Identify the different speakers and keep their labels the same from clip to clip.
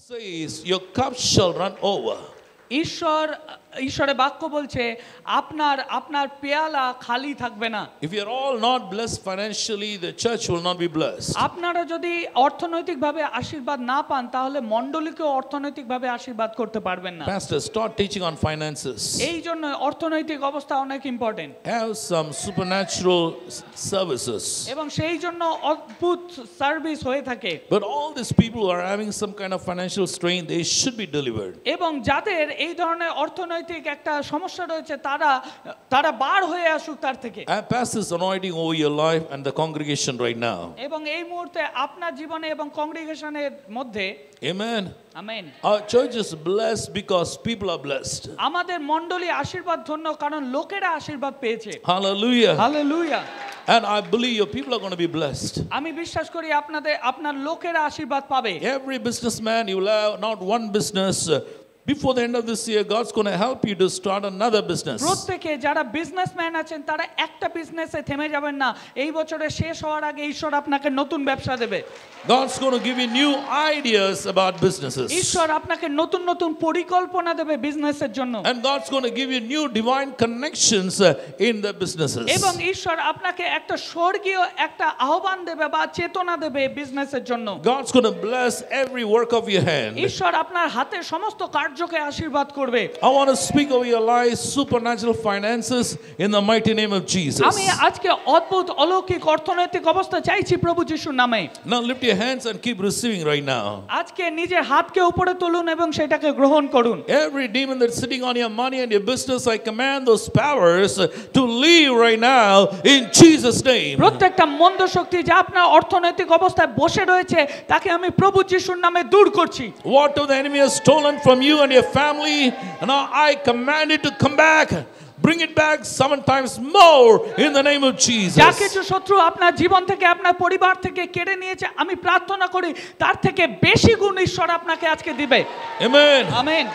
Speaker 1: says, your cup shall run over.
Speaker 2: ঈশ্বরের বাক্য বলছে আপনার পেয়ালা খালি থাকবে না।
Speaker 1: If you're all not blessed financially, the church will not be blessed.
Speaker 2: আপনারা যদি অর্থনৈতিকভাবে আশীর্বাদ না পান তাহলে মণ্ডলীকেও অর্থনৈতিকভাবে আশীর্বাদ করতে পারবেন না।
Speaker 1: Pastor, start teaching on finances.
Speaker 2: এই জন্য অর্থনৈতিক অবস্থা অনেক important.
Speaker 1: Have some supernatural services.
Speaker 2: এবং সেই জন্য অদ্ভুত সার্ভিস হয়ে থাকে।
Speaker 1: But all these people who are having some kind of financial strain, they should be delivered.
Speaker 2: এবং যাদের এই ধরনের অর্থনৈতিক একটা সমস্যা রয়েছে তারা বার হয়ে আসুক তার থেকে।
Speaker 1: I pass this anointing over your life and the congregation right now.
Speaker 2: এবং এই মুহূর্তে আপনার জীবনে এবং কংগ্রিগেশনের মধ্যে
Speaker 1: Amen.
Speaker 2: Amen.
Speaker 1: Our church is blessed because people are blessed.
Speaker 2: আমাদের মণ্ডলী আশীর্বাদ ধন্য কারণ লোকেরা আশীর্বাদ পেয়েছে।
Speaker 1: Hallelujah.
Speaker 2: Hallelujah.
Speaker 1: And I believe your people are going to be blessed.
Speaker 2: আমি বিশ্বাস করি আপনার লোকেরা আশীর্বাদ পাবে।
Speaker 1: Every businessman, you will have not one business. Before the end of this year, God's going to help you to start another business.
Speaker 2: প্রত্যেকে যারা businessman আছেন তারা একটা বিজনেসে থেমে যাবেন না। এই বছরের শেষ হওয়ার আগে ঈশ্বর আপনাকে নতুন ব্যবসা দেবে।
Speaker 1: God's going to give you new ideas about businesses.
Speaker 2: ঈশ্বর আপনাকে নতুন নতুন পরিকল্পনা দেবে বিজনেসের জন্য।
Speaker 1: And God's going to give you new divine connections in the businesses.
Speaker 2: এবং ঈশ্বর আপনাকে একটা স্বর্গীয় একটা আহ্বান দেবে বা চেতনা দেবে বিজনেসের জন্য।
Speaker 1: God's going to bless every work of your hand.
Speaker 2: ঈশ্বর আপনার হাতের সমস্ত কার্যকে আশীর্বাদ করবে।
Speaker 1: I want to speak over your life supernatural finances in the mighty name of Jesus.
Speaker 2: আমি আজকে অদ্ভুত অলৌকিক অর্থনৈতিক অবস্থা চাইছি প্রভু যিশুর নামে।
Speaker 1: Now lift your hands and keep receiving right now.
Speaker 2: আজকে নিজের হাতকে উপরে তুলুন এবং সেটাকে গ্রহণ করুন।
Speaker 1: Every demon that's sitting on your money and your business, I command those powers to leave right now in Jesus' name.
Speaker 2: প্রত্যেকটা মন্দ শক্তি যা আপনার অর্থনৈতিক অবস্থায় বসে রয়েছে তাকে আমি প্রভু যিশুর নামে দূর করছি।
Speaker 1: Whatever the enemy has stolen from you and your family, now I command it to come back. Bring it back 7 times more in the name of Jesus.
Speaker 2: যা কিছু শত্রু আপনার জীবন থেকে আপনার পরিবার থেকে কেড়ে নিয়েছে আমি প্রার্থনা করি তার থেকে বেশি গুণ ঈশ্বর আপনাকে আজকে দিবে।
Speaker 1: Amen.
Speaker 2: Amen.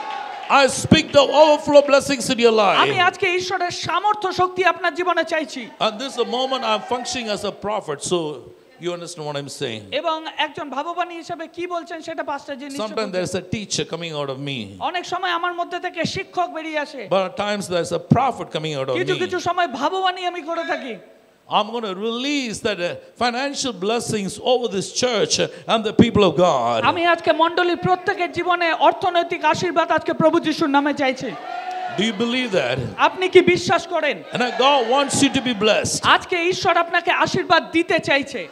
Speaker 1: I speak the overflow blessings in your
Speaker 2: আমি
Speaker 1: life.
Speaker 2: আজকে ঈশ্বরের সামর্থ্য শক্তি আপনার জীবনে চাইছি।
Speaker 1: And this is the moment I'm functioning as a prophet, so you understand what I'm saying.
Speaker 2: এবং একজন ভাববানী হিসেবে কি বলছেন সেটা পাস্টার জি নিশ্চয়ই।
Speaker 1: Sometimes there's a teacher coming out of me,
Speaker 2: অনেক সময় আমার মধ্যে থেকে শিক্ষক বেরিয়ে আসে।
Speaker 1: but at times there's a prophet coming out of
Speaker 2: কিছু
Speaker 1: me.
Speaker 2: কিছু সময় ভাববানী আমি করে থাকি।
Speaker 1: I'm going to release that financial blessings over this church and the people of God.
Speaker 2: আমি আজকে মণ্ডলীর প্রত্যেকের জীবনে অর্থনৈতিক আশীর্বাদ আজকে প্রভু যিশুর নামে চাইছি।
Speaker 1: Do you believe that?
Speaker 2: আপনি কি বিশ্বাস করেন?
Speaker 1: And God wants you to be blessed.
Speaker 2: আজকে ঈশ্বর আপনাকে আশীর্বাদ দিতে চাইছে।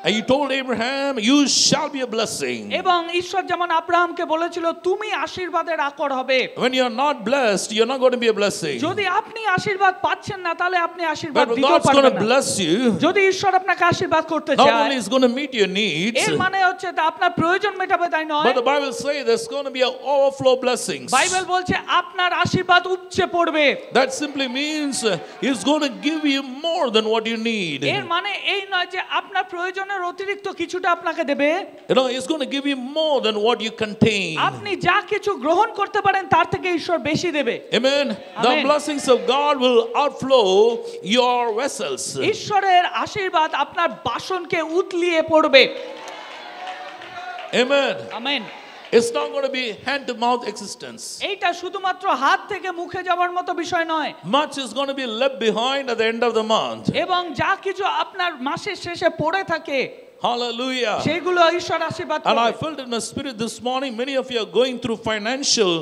Speaker 1: And he told Abraham, you shall be a blessing.
Speaker 2: এবং ঈশ্বর যেমন আব্রাহামকে বলেছিল তুমি আশীর্বাদের আকর হবে।
Speaker 1: When you're not blessed, you're not going to be a blessing.
Speaker 2: যদি আপনি আশীর্বাদ পাচ্ছেন না তাহলে আপনি আশীর্বাদ
Speaker 1: But
Speaker 2: দিতে
Speaker 1: God's
Speaker 2: পারবেন
Speaker 1: going to
Speaker 2: না।
Speaker 1: bless you.
Speaker 2: যদি ঈশ্বর আপনাকে আশীর্বাদ করতে
Speaker 1: Not
Speaker 2: চায়
Speaker 1: only is going to meet your needs,
Speaker 2: এর মানে হচ্ছে যে আপনার প্রয়োজন মেটাবে তাই নয়।
Speaker 1: but the Bible says there's going to be an overflow blessings.
Speaker 2: Bible বলছে আপনার আশীর্বাদ উপচে পড়বে।
Speaker 1: That simply means he's going to give you more than what you need.
Speaker 2: এর মানে এই নয় যে আপনার প্রয়োজনের অতিরিক্ত কিছুটা আপনাকে দেবে।
Speaker 1: You know, he's going to give you more than what you contain.
Speaker 2: আপনি যা কিছু গ্রহণ করতে পারেন তার থেকে ঈশ্বর বেশি দেবে।
Speaker 1: Amen. The
Speaker 2: Amen.
Speaker 1: blessings of God will outflow your vessels.
Speaker 2: ঈশ্বরের আশীর্বাদ আপনার বাসনকে উতলিয়ে পড়বে।
Speaker 1: Amen.
Speaker 2: Amen.
Speaker 1: It's not going to be hand to mouth existence.
Speaker 2: এইটা শুধুমাত্র হাত থেকে মুখে যাওয়ার মতো বিষয় নয়।
Speaker 1: Much is going to be left behind at the end of the month.
Speaker 2: এবং যা কিছু আপনার মাসের শেষে পড়ে থাকে
Speaker 1: Hallelujah.
Speaker 2: সেগুলো ঈশ্বর আশীর্বাদ
Speaker 1: And I
Speaker 2: করবে।
Speaker 1: felt in my spirit this morning, many of you are going through financial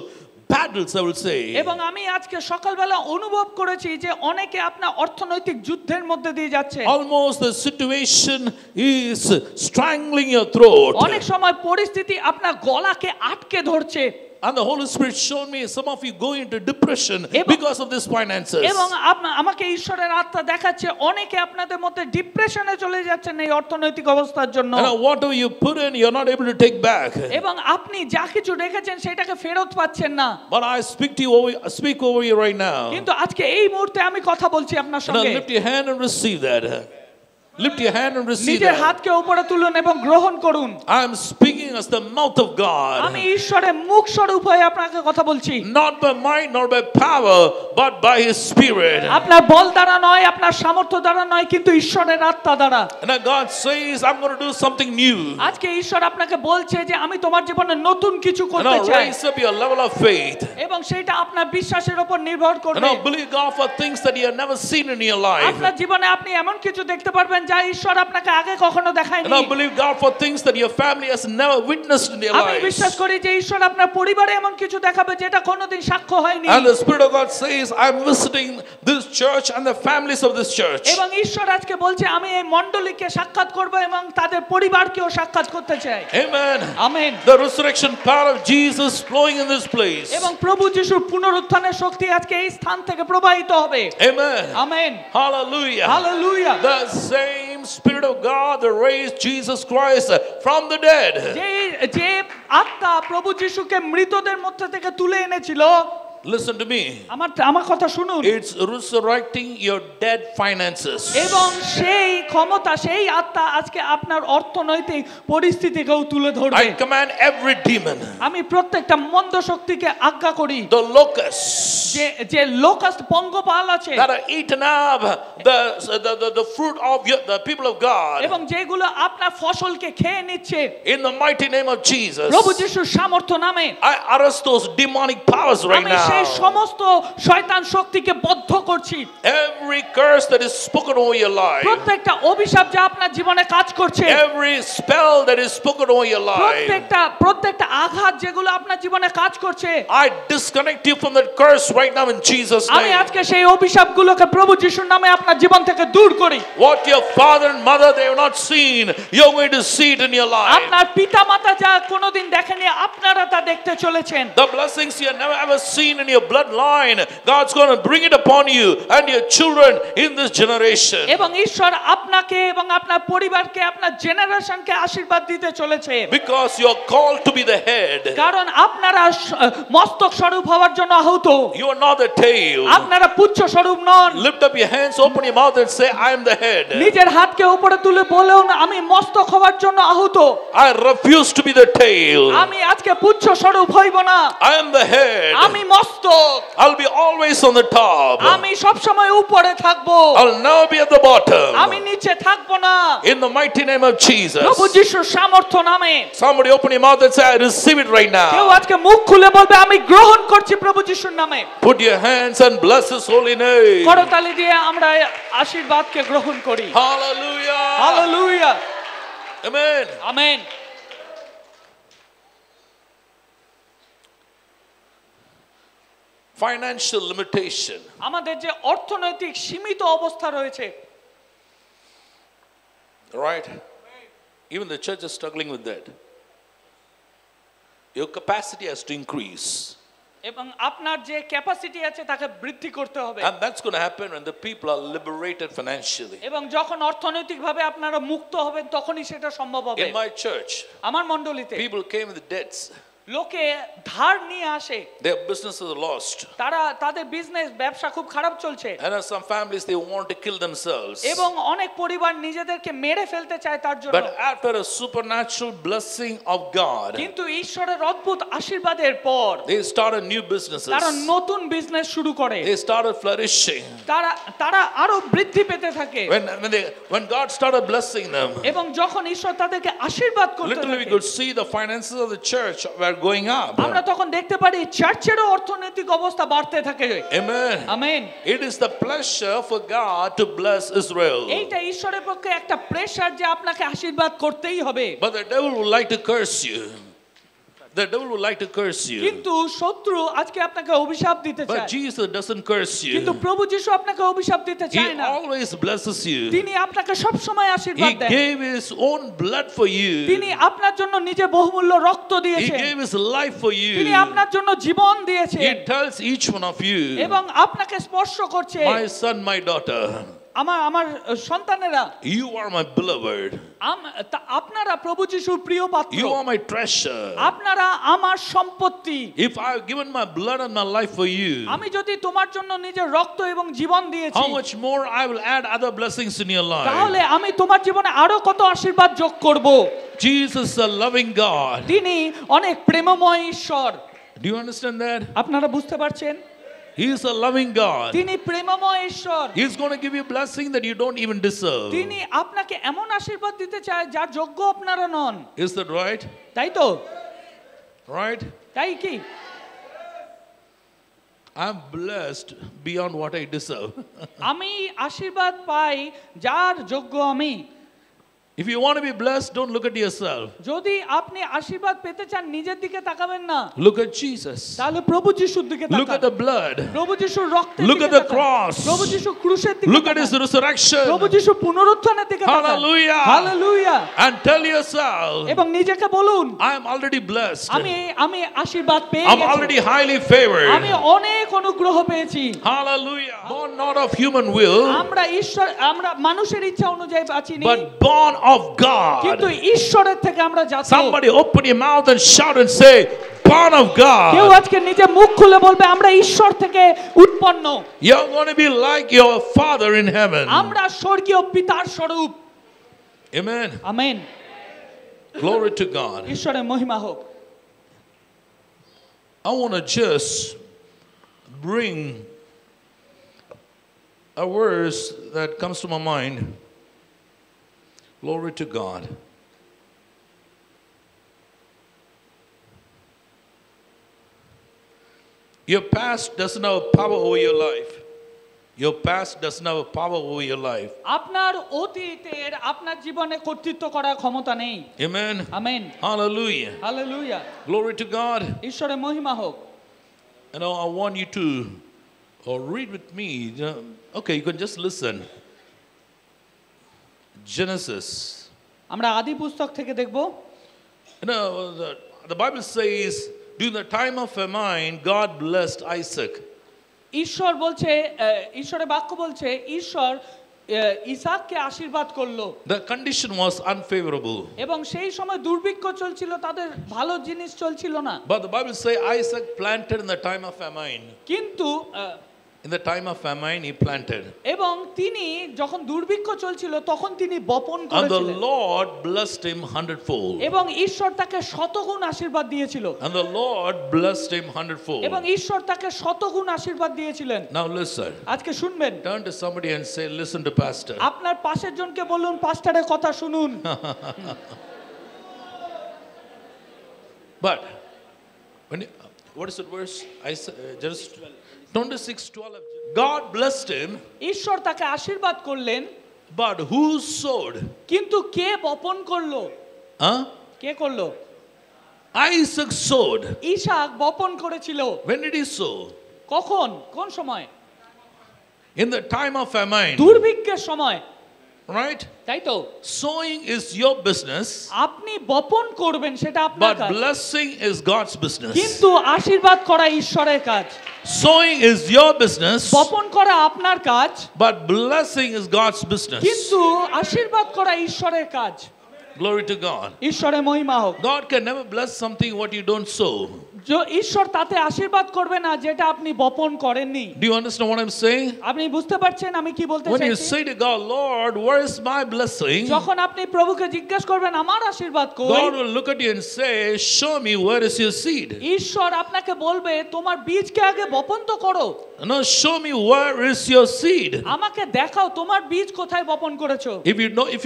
Speaker 1: battles, I will say.
Speaker 2: এবং আমি আজকে সকালবেলা অনুভব করেছি যে অনেকে আপনার অর্থনৈতিক যুদ্ধের মধ্যে দিয়ে যাচ্ছে।
Speaker 1: Almost the situation is strangling your throat.
Speaker 2: অনেক সময় পরিস্থিতি আপনার গলাকে আটকে ধরছে।
Speaker 1: And the Holy Spirit showed me some of you go into depression because of this finances.
Speaker 2: এবং আমাকে ঈশ্বরের আত্মা দেখাচ্ছে অনেকে আপনাদের মধ্যে ডিপ্রেশনে চলে যাচ্ছেন এই অর্থনৈতিক অবস্থার জন্য।
Speaker 1: And whatever you put in, you're not able to take back.
Speaker 2: এবং আপনি যা কিছু রেখেছেন সেটাকে ফেরত পাচ্ছেন না।
Speaker 1: But I speak over you right now.
Speaker 2: কিন্তু আজকে এই মুহূর্তে আমি কথা বলছি আপনার
Speaker 1: And
Speaker 2: সঙ্গে।
Speaker 1: lift your hand and receive that. Lift your hand and receive
Speaker 2: নিজের
Speaker 1: that.
Speaker 2: হাতকে উপরে তুলুন এবং গ্রহণ করুন।
Speaker 1: I am speaking as the mouth of God.
Speaker 2: আমি ঈশ্বরের মুখ স্বরূপ হয়ে আপনাকে কথা বলছি।
Speaker 1: Not by might nor by power, but by His Spirit.
Speaker 2: আপনার বল দ্বারা নয়, আপনার সামর্থ্য দ্বারা নয়, কিন্তু ঈশ্বরের আত্মা দ্বারা।
Speaker 1: And now God says, I'm going to do something new.
Speaker 2: আজকে ঈশ্বর আপনাকে বলছে যে আমি তোমার জীবনে নতুন কিছু
Speaker 1: And
Speaker 2: করতে
Speaker 1: I'll
Speaker 2: চাই,
Speaker 1: raise up your level of faith.
Speaker 2: এবং সেটা আপনার বিশ্বাসের উপর নির্ভর
Speaker 1: And
Speaker 2: করবে।
Speaker 1: I'll believe God for things that you have never seen in your life.
Speaker 2: আপনার জীবনে আপনি এমন কিছু দেখতে পারবেন যা ঈশ্বর আপনাকে আগে কখনো
Speaker 1: And
Speaker 2: দেখায়নি।
Speaker 1: I'll believe God for things that your family has never witnessed in their
Speaker 2: আমি বিশ্বাস
Speaker 1: lives.
Speaker 2: করি যে ঈশ্বর আপনার পরিবারে এমন কিছু দেখাবে যেটা কোনোদিন সাক্ষ্য হয়নি।
Speaker 1: And the Spirit of God says, I'm visiting this church and the families of this church.
Speaker 2: এবং ঈশ্বর আজকে বলছে আমি এই মণ্ডলীকে সাক্ষাৎ করব এবং তাদের পরিবারকেও সাক্ষাৎ করতে চাই।
Speaker 1: Amen.
Speaker 2: Amen.
Speaker 1: The resurrection power of Jesus flowing in this place.
Speaker 2: এবং প্রভু যিশুর পুনরুত্থানের শক্তি আজকে এই স্থান থেকে প্রবাহিত হবে।
Speaker 1: Amen.
Speaker 2: Amen.
Speaker 1: Hallelujah.
Speaker 2: Hallelujah.
Speaker 1: The same Spirit of God that raised Jesus Christ from the dead.
Speaker 2: যে আত্মা প্রভু যিশুকে মৃতদের মধ্যে থেকে তুলে এনেছিল,
Speaker 1: Listen to me.
Speaker 2: আমার কথা শুনুন।
Speaker 1: It's resurrecting your dead finances.
Speaker 2: এবং সেই ক্ষমতা, সেই আত্মা আজকে আপনার অর্থনৈতিক পরিস্থিতিকেও তুলে ধরবে।
Speaker 1: I command every demon,
Speaker 2: আমি প্রত্যেকটা মন্দ শক্তিকে আজ্ঞা করি,
Speaker 1: the locusts
Speaker 2: যে লোকাস্ট পঙ্গপাল আছে
Speaker 1: that are eaten up the fruit of the people of God.
Speaker 2: এবং যেগুলো আপনার ফসলকে খেয়ে নিচ্ছে,
Speaker 1: In the mighty name of Jesus,
Speaker 2: প্রভু যিশুর সামর্থ্য নামে
Speaker 1: I arrest those demonic powers right
Speaker 2: আমি সেই
Speaker 1: now.
Speaker 2: সমস্ত শয়তান শক্তিকে বদ্ধ করছি।
Speaker 1: Every curse that is spoken over your life,
Speaker 2: প্রত্যেকটা অভিশাপ যা আপনার জীবনে কাজ করছে,
Speaker 1: every spell that is spoken over your life,
Speaker 2: প্রত্যেকটা আঘাত যেগুলো আপনার জীবনে কাজ করছে,
Speaker 1: I disconnect you from that curse right now in Jesus'
Speaker 2: আমি
Speaker 1: name.
Speaker 2: আজকে সেই অভিশাপগুলোকে প্রভু যিশুর নামে আপনার জীবন থেকে দূর করি।
Speaker 1: What your father and mother they have not seen, you're going to see it in your life.
Speaker 2: আপনার পিতামাতা যা কোনোদিন দেখেনি, আপনারা তা দেখতে চলেছেন।
Speaker 1: The blessings you have never ever seen in your bloodline, God's going to bring it upon you and your children in this generation.
Speaker 2: এবং ঈশ্বর আপনাকে এবং আপনার পরিবারকে, আপনার জেনারেশনকে আশীর্বাদ দিতে চলেছে।
Speaker 1: Because you're called to be the head.
Speaker 2: কারণ আপনারা মস্তক স্বরূপ হওয়ার জন্য আহত,
Speaker 1: You are not the tail.
Speaker 2: আপনারা পুচ্ছ স্বরূপ নন।
Speaker 1: Lift up your hands, open your mouth and say, I am the head.
Speaker 2: নিজের হাতকে উপরে তুলে বলুন, আমি মস্তক হওয়ার জন্য আহত,
Speaker 1: I refuse to be the tail.
Speaker 2: আমি আজকে পুচ্ছ স্বরূপ হইব না,
Speaker 1: I am the head.
Speaker 2: আমি মস্তক,
Speaker 1: I'll be always on the top.
Speaker 2: আমি সব সময় উপরে থাকব,
Speaker 1: I'll never be at the bottom.
Speaker 2: আমি নিচে থাকব না।
Speaker 1: In the mighty name of Jesus.
Speaker 2: প্রভু যিশুর সামর্থ্য নামে
Speaker 1: Somebody open your mouth and say, I receive it right
Speaker 2: কেউ
Speaker 1: now.
Speaker 2: আজকে মুখ খুলে বলবে আমি গ্রহণ করছি প্রভু যিশুর নামে।
Speaker 1: Put your hands and bless His holy name.
Speaker 2: করতালি দিয়ে আমরা এই আশীর্বাদকে গ্রহণ করি।
Speaker 1: Hallelujah.
Speaker 2: Hallelujah.
Speaker 1: Amen.
Speaker 2: Amen.
Speaker 1: Financial limitation.
Speaker 2: আমাদের যে অর্থনৈতিক সীমিত অবস্থা রয়েছে,
Speaker 1: Right? Even the church is struggling with that. Your capacity has to increase.
Speaker 2: এবং আপনার যে ক্যাপাসিটি আছে তাকে বৃদ্ধি করতে হবে।
Speaker 1: And that's going to happen when the people are liberated financially.
Speaker 2: এবং যখন অর্থনৈতিকভাবে আপনারা মুক্ত হবেন তখনই সেটা সম্ভব হবে।
Speaker 1: In my church,
Speaker 2: আমার মণ্ডলীতে
Speaker 1: people came with debts.
Speaker 2: লোকে ধার নিয়ে আসে,
Speaker 1: Their businesses are lost.
Speaker 2: তাদের বিজনেস ব্যবসা খুব খারাপ চলছে,
Speaker 1: And in some families, they want to kill themselves.
Speaker 2: এবং অনেক পরিবার নিজেদেরকে মেরে ফেলতে চায় তার জন্য।
Speaker 1: But after a supernatural blessing of God,
Speaker 2: কিন্তু ঈশ্বরের অদ্ভুত আশীর্বাদের পর
Speaker 1: they started new businesses.
Speaker 2: তারা নতুন বিজনেস শুরু করে,
Speaker 1: They started flourishing.
Speaker 2: তারা আরো বৃদ্ধি পেতে থাকে।
Speaker 1: When God started blessing them,
Speaker 2: এবং যখন ঈশ্বর তাদেরকে আশীর্বাদ করতে
Speaker 1: literally we
Speaker 2: থাকে,
Speaker 1: could see the finances of the church were going up.
Speaker 2: আমরা তখন দেখতে পারি চার্চেরও অর্থনৈতিক অবস্থা বাড়তে থাকে।
Speaker 1: Amen.
Speaker 2: Amen.
Speaker 1: It is the pleasure for God to bless Israel.
Speaker 2: এইটা ঈশ্বরের পক্ষে একটা প্রেসার যে আপনাকে আশীর্বাদ করতেই হবে।
Speaker 1: But the devil would like to curse you. The devil would like to curse you.
Speaker 2: কিন্তু শত্রু আজকে আপনাকে অভিশাপ দিতে
Speaker 1: But
Speaker 2: চায়।
Speaker 1: Jesus doesn't curse
Speaker 2: কিন্তু
Speaker 1: you.
Speaker 2: প্রভু যিশু আপনাকে অভিশাপ দিতে
Speaker 1: He
Speaker 2: চায় না।
Speaker 1: always blesses you.
Speaker 2: তিনি আপনাকে সব সময়
Speaker 1: He
Speaker 2: আশীর্বাদ দেন।
Speaker 1: gave His own blood for you.
Speaker 2: তিনি আপনার জন্য নিজে বহুমূল্য রক্ত
Speaker 1: He
Speaker 2: দিয়েছেন।
Speaker 1: gave His life for
Speaker 2: তিনি
Speaker 1: you.
Speaker 2: আপনার জন্য জীবন দিয়েছেন
Speaker 1: He tells each one of you,
Speaker 2: এবং আপনাকে স্পর্শ করছে।
Speaker 1: my son, my daughter,
Speaker 2: আমার আমার সন্তানেরা
Speaker 1: You are my beloved.
Speaker 2: আপনারা প্রভু যিশুর প্রিয় পাত্র,
Speaker 1: You are my treasure.
Speaker 2: আপনারা আমার সম্পত্তি।
Speaker 1: If I have given my blood and my life for you,
Speaker 2: আমি যদি তোমার জন্য নিজের রক্ত এবং জীবন দিয়েছি,
Speaker 1: how much more I will add other blessings in your life.
Speaker 2: তাহলে আমি তোমার জীবনে আরো কত আশীর্বাদ যোগ করব।
Speaker 1: Jesus is a loving God.
Speaker 2: তিনি অনেক প্রেমময় ঈশ্বর।
Speaker 1: Do you understand that?
Speaker 2: আপনারা বুঝতে পারছেন?
Speaker 1: He is a loving God.
Speaker 2: তিনি প্রেমময় ঈশ্বর।
Speaker 1: He is going to give you blessing that you don't even deserve.
Speaker 2: তিনি আপনাকে এমন আশীর্বাদ দিতে চায় যার যোগ্য আপনারা নন।
Speaker 1: Is that right?
Speaker 2: তাই তো?
Speaker 1: Right?
Speaker 2: তাই কি?
Speaker 1: I'm blessed beyond what I deserve.
Speaker 2: আমি আশীর্বাদ পাই যার যোগ্য আমি।
Speaker 1: If you want to be blessed, don't look at yourself.
Speaker 2: যদি আপনি আশীর্বাদ পেতে চান নিজের দিকে তাকাবেন না।
Speaker 1: Look at Jesus.
Speaker 2: তাহলে প্রভু যিশুর দিকে তাকান।
Speaker 1: Look at the blood.
Speaker 2: প্রভু যিশুর রক্তের দিকে
Speaker 1: Look at the
Speaker 2: তাকান।
Speaker 1: cross.
Speaker 2: প্রভু যিশু ক্রুশের দিকে
Speaker 1: Look at his
Speaker 2: তাকান।
Speaker 1: resurrection.
Speaker 2: প্রভু যিশু পুনরুত্থানের দিকে তাকান।
Speaker 1: Hallelujah.
Speaker 2: Hallelujah.
Speaker 1: And tell yourself,
Speaker 2: এবং নিজেকে বলুন,
Speaker 1: I am already blessed.
Speaker 2: আমি আশীর্বাদ পেয়ে
Speaker 1: I'm
Speaker 2: গেছি।
Speaker 1: already highly favored.
Speaker 2: আমি অনেক অনুগ্রহ পেয়েছি।
Speaker 1: Hallelujah. Born not of human will,
Speaker 2: আমরা মানুষের ইচ্ছা অনুযায়ী বাঁচিনি,
Speaker 1: but born of God.
Speaker 2: কিন্তু ঈশ্বরের থেকে আমরা জাত।
Speaker 1: Somebody open your mouth and shout and say, born of
Speaker 2: কেউ
Speaker 1: God.
Speaker 2: আজকে নিজে মুখ খুলে বলবে আমরা ঈশ্বর থেকে উৎপন্ন।
Speaker 1: You're going to be like your Father in heaven.
Speaker 2: আমরা স্বর্গীয় পিতার স্বরূপ।
Speaker 1: Amen.
Speaker 2: Amen.
Speaker 1: Glory to God.
Speaker 2: ঈশ্বরের মহিমা হোক।
Speaker 1: I want to just bring a verse that comes to my mind. Glory to God. Your past doesn't have power over your life. Your past doesn't have power over your life.
Speaker 2: আপনার অতীতের আপনার জীবনে কর্তৃত্ব করার ক্ষমতা নেই।
Speaker 1: Amen.
Speaker 2: Amen.
Speaker 1: Hallelujah.
Speaker 2: Hallelujah.
Speaker 1: Glory to God.
Speaker 2: ঈশ্বরের মহিমা হোক।
Speaker 1: You know, I want you to read with me. Okay, you can just listen. Genesis.
Speaker 2: আমরা আদি পুস্তক থেকে দেখব।
Speaker 1: You know, the Bible says, during the time of famine, God blessed Isaac.
Speaker 2: ঈশ্বর বলছে, ঈশ্বরের বাক্য বলছে ঈশ্বর ইসাককে আশীর্বাদ করলো।
Speaker 1: The condition was unfavorable.
Speaker 2: এবং সেই সময় দুর্ভিক্ষ চলছিল, তাদের ভালো জিনিস চলছিল না।
Speaker 1: But the Bible says Isaac planted in the time of famine.
Speaker 2: কিন্তু
Speaker 1: In the time of famine, he planted.
Speaker 2: এবং তিনি যখন দুর্ভিক্ষ চলছিল তখন তিনি বপন
Speaker 1: And the
Speaker 2: করেছিলেন।
Speaker 1: Lord blessed him 100-fold.
Speaker 2: এবং ঈশ্বর তাকে শতগুণ আশীর্বাদ দিয়েছিল।
Speaker 1: And the Lord blessed him 100-fold.
Speaker 2: এবং ঈশ্বর তাকে শতগুণ আশীর্বাদ দিয়েছিলেন।
Speaker 1: Now listen.
Speaker 2: আজকে শুনবেন।
Speaker 1: Turn to somebody and say, listen to pastor.
Speaker 2: আপনার পাশের জনকে বলুন পাস্টারের কথা শুনুন।
Speaker 1: But when what is the verse? Genesis 26:12. God blessed him,
Speaker 2: ঈশ্বর তাকে আশীর্বাদ করলেন,
Speaker 1: but who sowed?
Speaker 2: কিন্তু কে বপন করলো? কে করলো?
Speaker 1: Isaac sowed.
Speaker 2: ইসাক বপন করেছিল।
Speaker 1: When did he sow?
Speaker 2: কখন? কোন সময়?
Speaker 1: In the time of famine.
Speaker 2: দুর্ভিক্ষের সময়।
Speaker 1: Right?
Speaker 2: তাই তো?
Speaker 1: Sowing is your business.
Speaker 2: আপনি বপন করবেন সেটা আপনার
Speaker 1: But
Speaker 2: কাজ।
Speaker 1: blessing is God's business.
Speaker 2: কিন্তু আশীর্বাদ করা ঈশ্বরের কাজ।
Speaker 1: Sowing is your business.
Speaker 2: বপন করা আপনার কাজ।
Speaker 1: But blessing is God's business.
Speaker 2: কিন্তু আশীর্বাদ করা ঈশ্বরের কাজ।
Speaker 1: Glory to God.
Speaker 2: ঈশ্বরের মহিমা হোক।
Speaker 1: God can never bless something what you don't sow.
Speaker 2: ঈশ্বর তাতে আশীর্বাদ করবে না যেটা আপনি বপন করেননি।
Speaker 1: Do you understand what I'm saying?
Speaker 2: আপনি বুঝতে পারছেন আমি কি বলতে
Speaker 1: When you
Speaker 2: চাইছি?
Speaker 1: say to God, Lord, where is my blessing?
Speaker 2: যখন আপনি প্রভুকে জিজ্ঞাসা করবেন আমার আশীর্বাদ কই?
Speaker 1: God will look at you and say, show me where is your seed.
Speaker 2: ঈশ্বর আপনাকে বলবে তোমার বীজকে আগে বপন তো করো।
Speaker 1: No, show me where is your seed.
Speaker 2: আমাকে দেখাও তোমার বীজ কোথায় বপন করেছো।
Speaker 1: If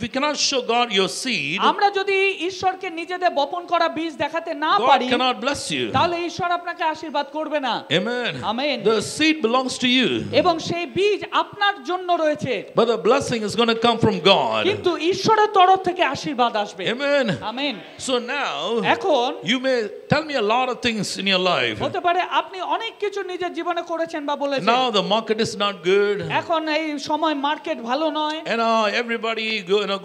Speaker 1: you cannot show God your seed,
Speaker 2: আমরা যদি ঈশ্বরকে নিজেদের বপন করা বীজ দেখাতে না
Speaker 1: God
Speaker 2: পারি,
Speaker 1: cannot bless you.
Speaker 2: তাহলে ঈশ্বর আপনাকে আশীর্বাদ করবে না।
Speaker 1: Amen.
Speaker 2: Amen.
Speaker 1: The seed belongs to you.
Speaker 2: এবং সেই বীজ আপনার জন্য রয়েছে।
Speaker 1: But the blessing is going to come from God.
Speaker 2: কিন্তু ঈশ্বরের তরফ থেকে আশীর্বাদ আসবে।
Speaker 1: Amen.
Speaker 2: আমেন।
Speaker 1: So now,
Speaker 2: এখন
Speaker 1: you may tell me a lot of things in your life.
Speaker 2: হতে পারে আপনি অনেক কিছু নিজের জীবনে করেছেন বা বলেছেন।
Speaker 1: Now the market is not good.
Speaker 2: এখন এই সময় মার্কেট ভালো নয়।
Speaker 1: And everybody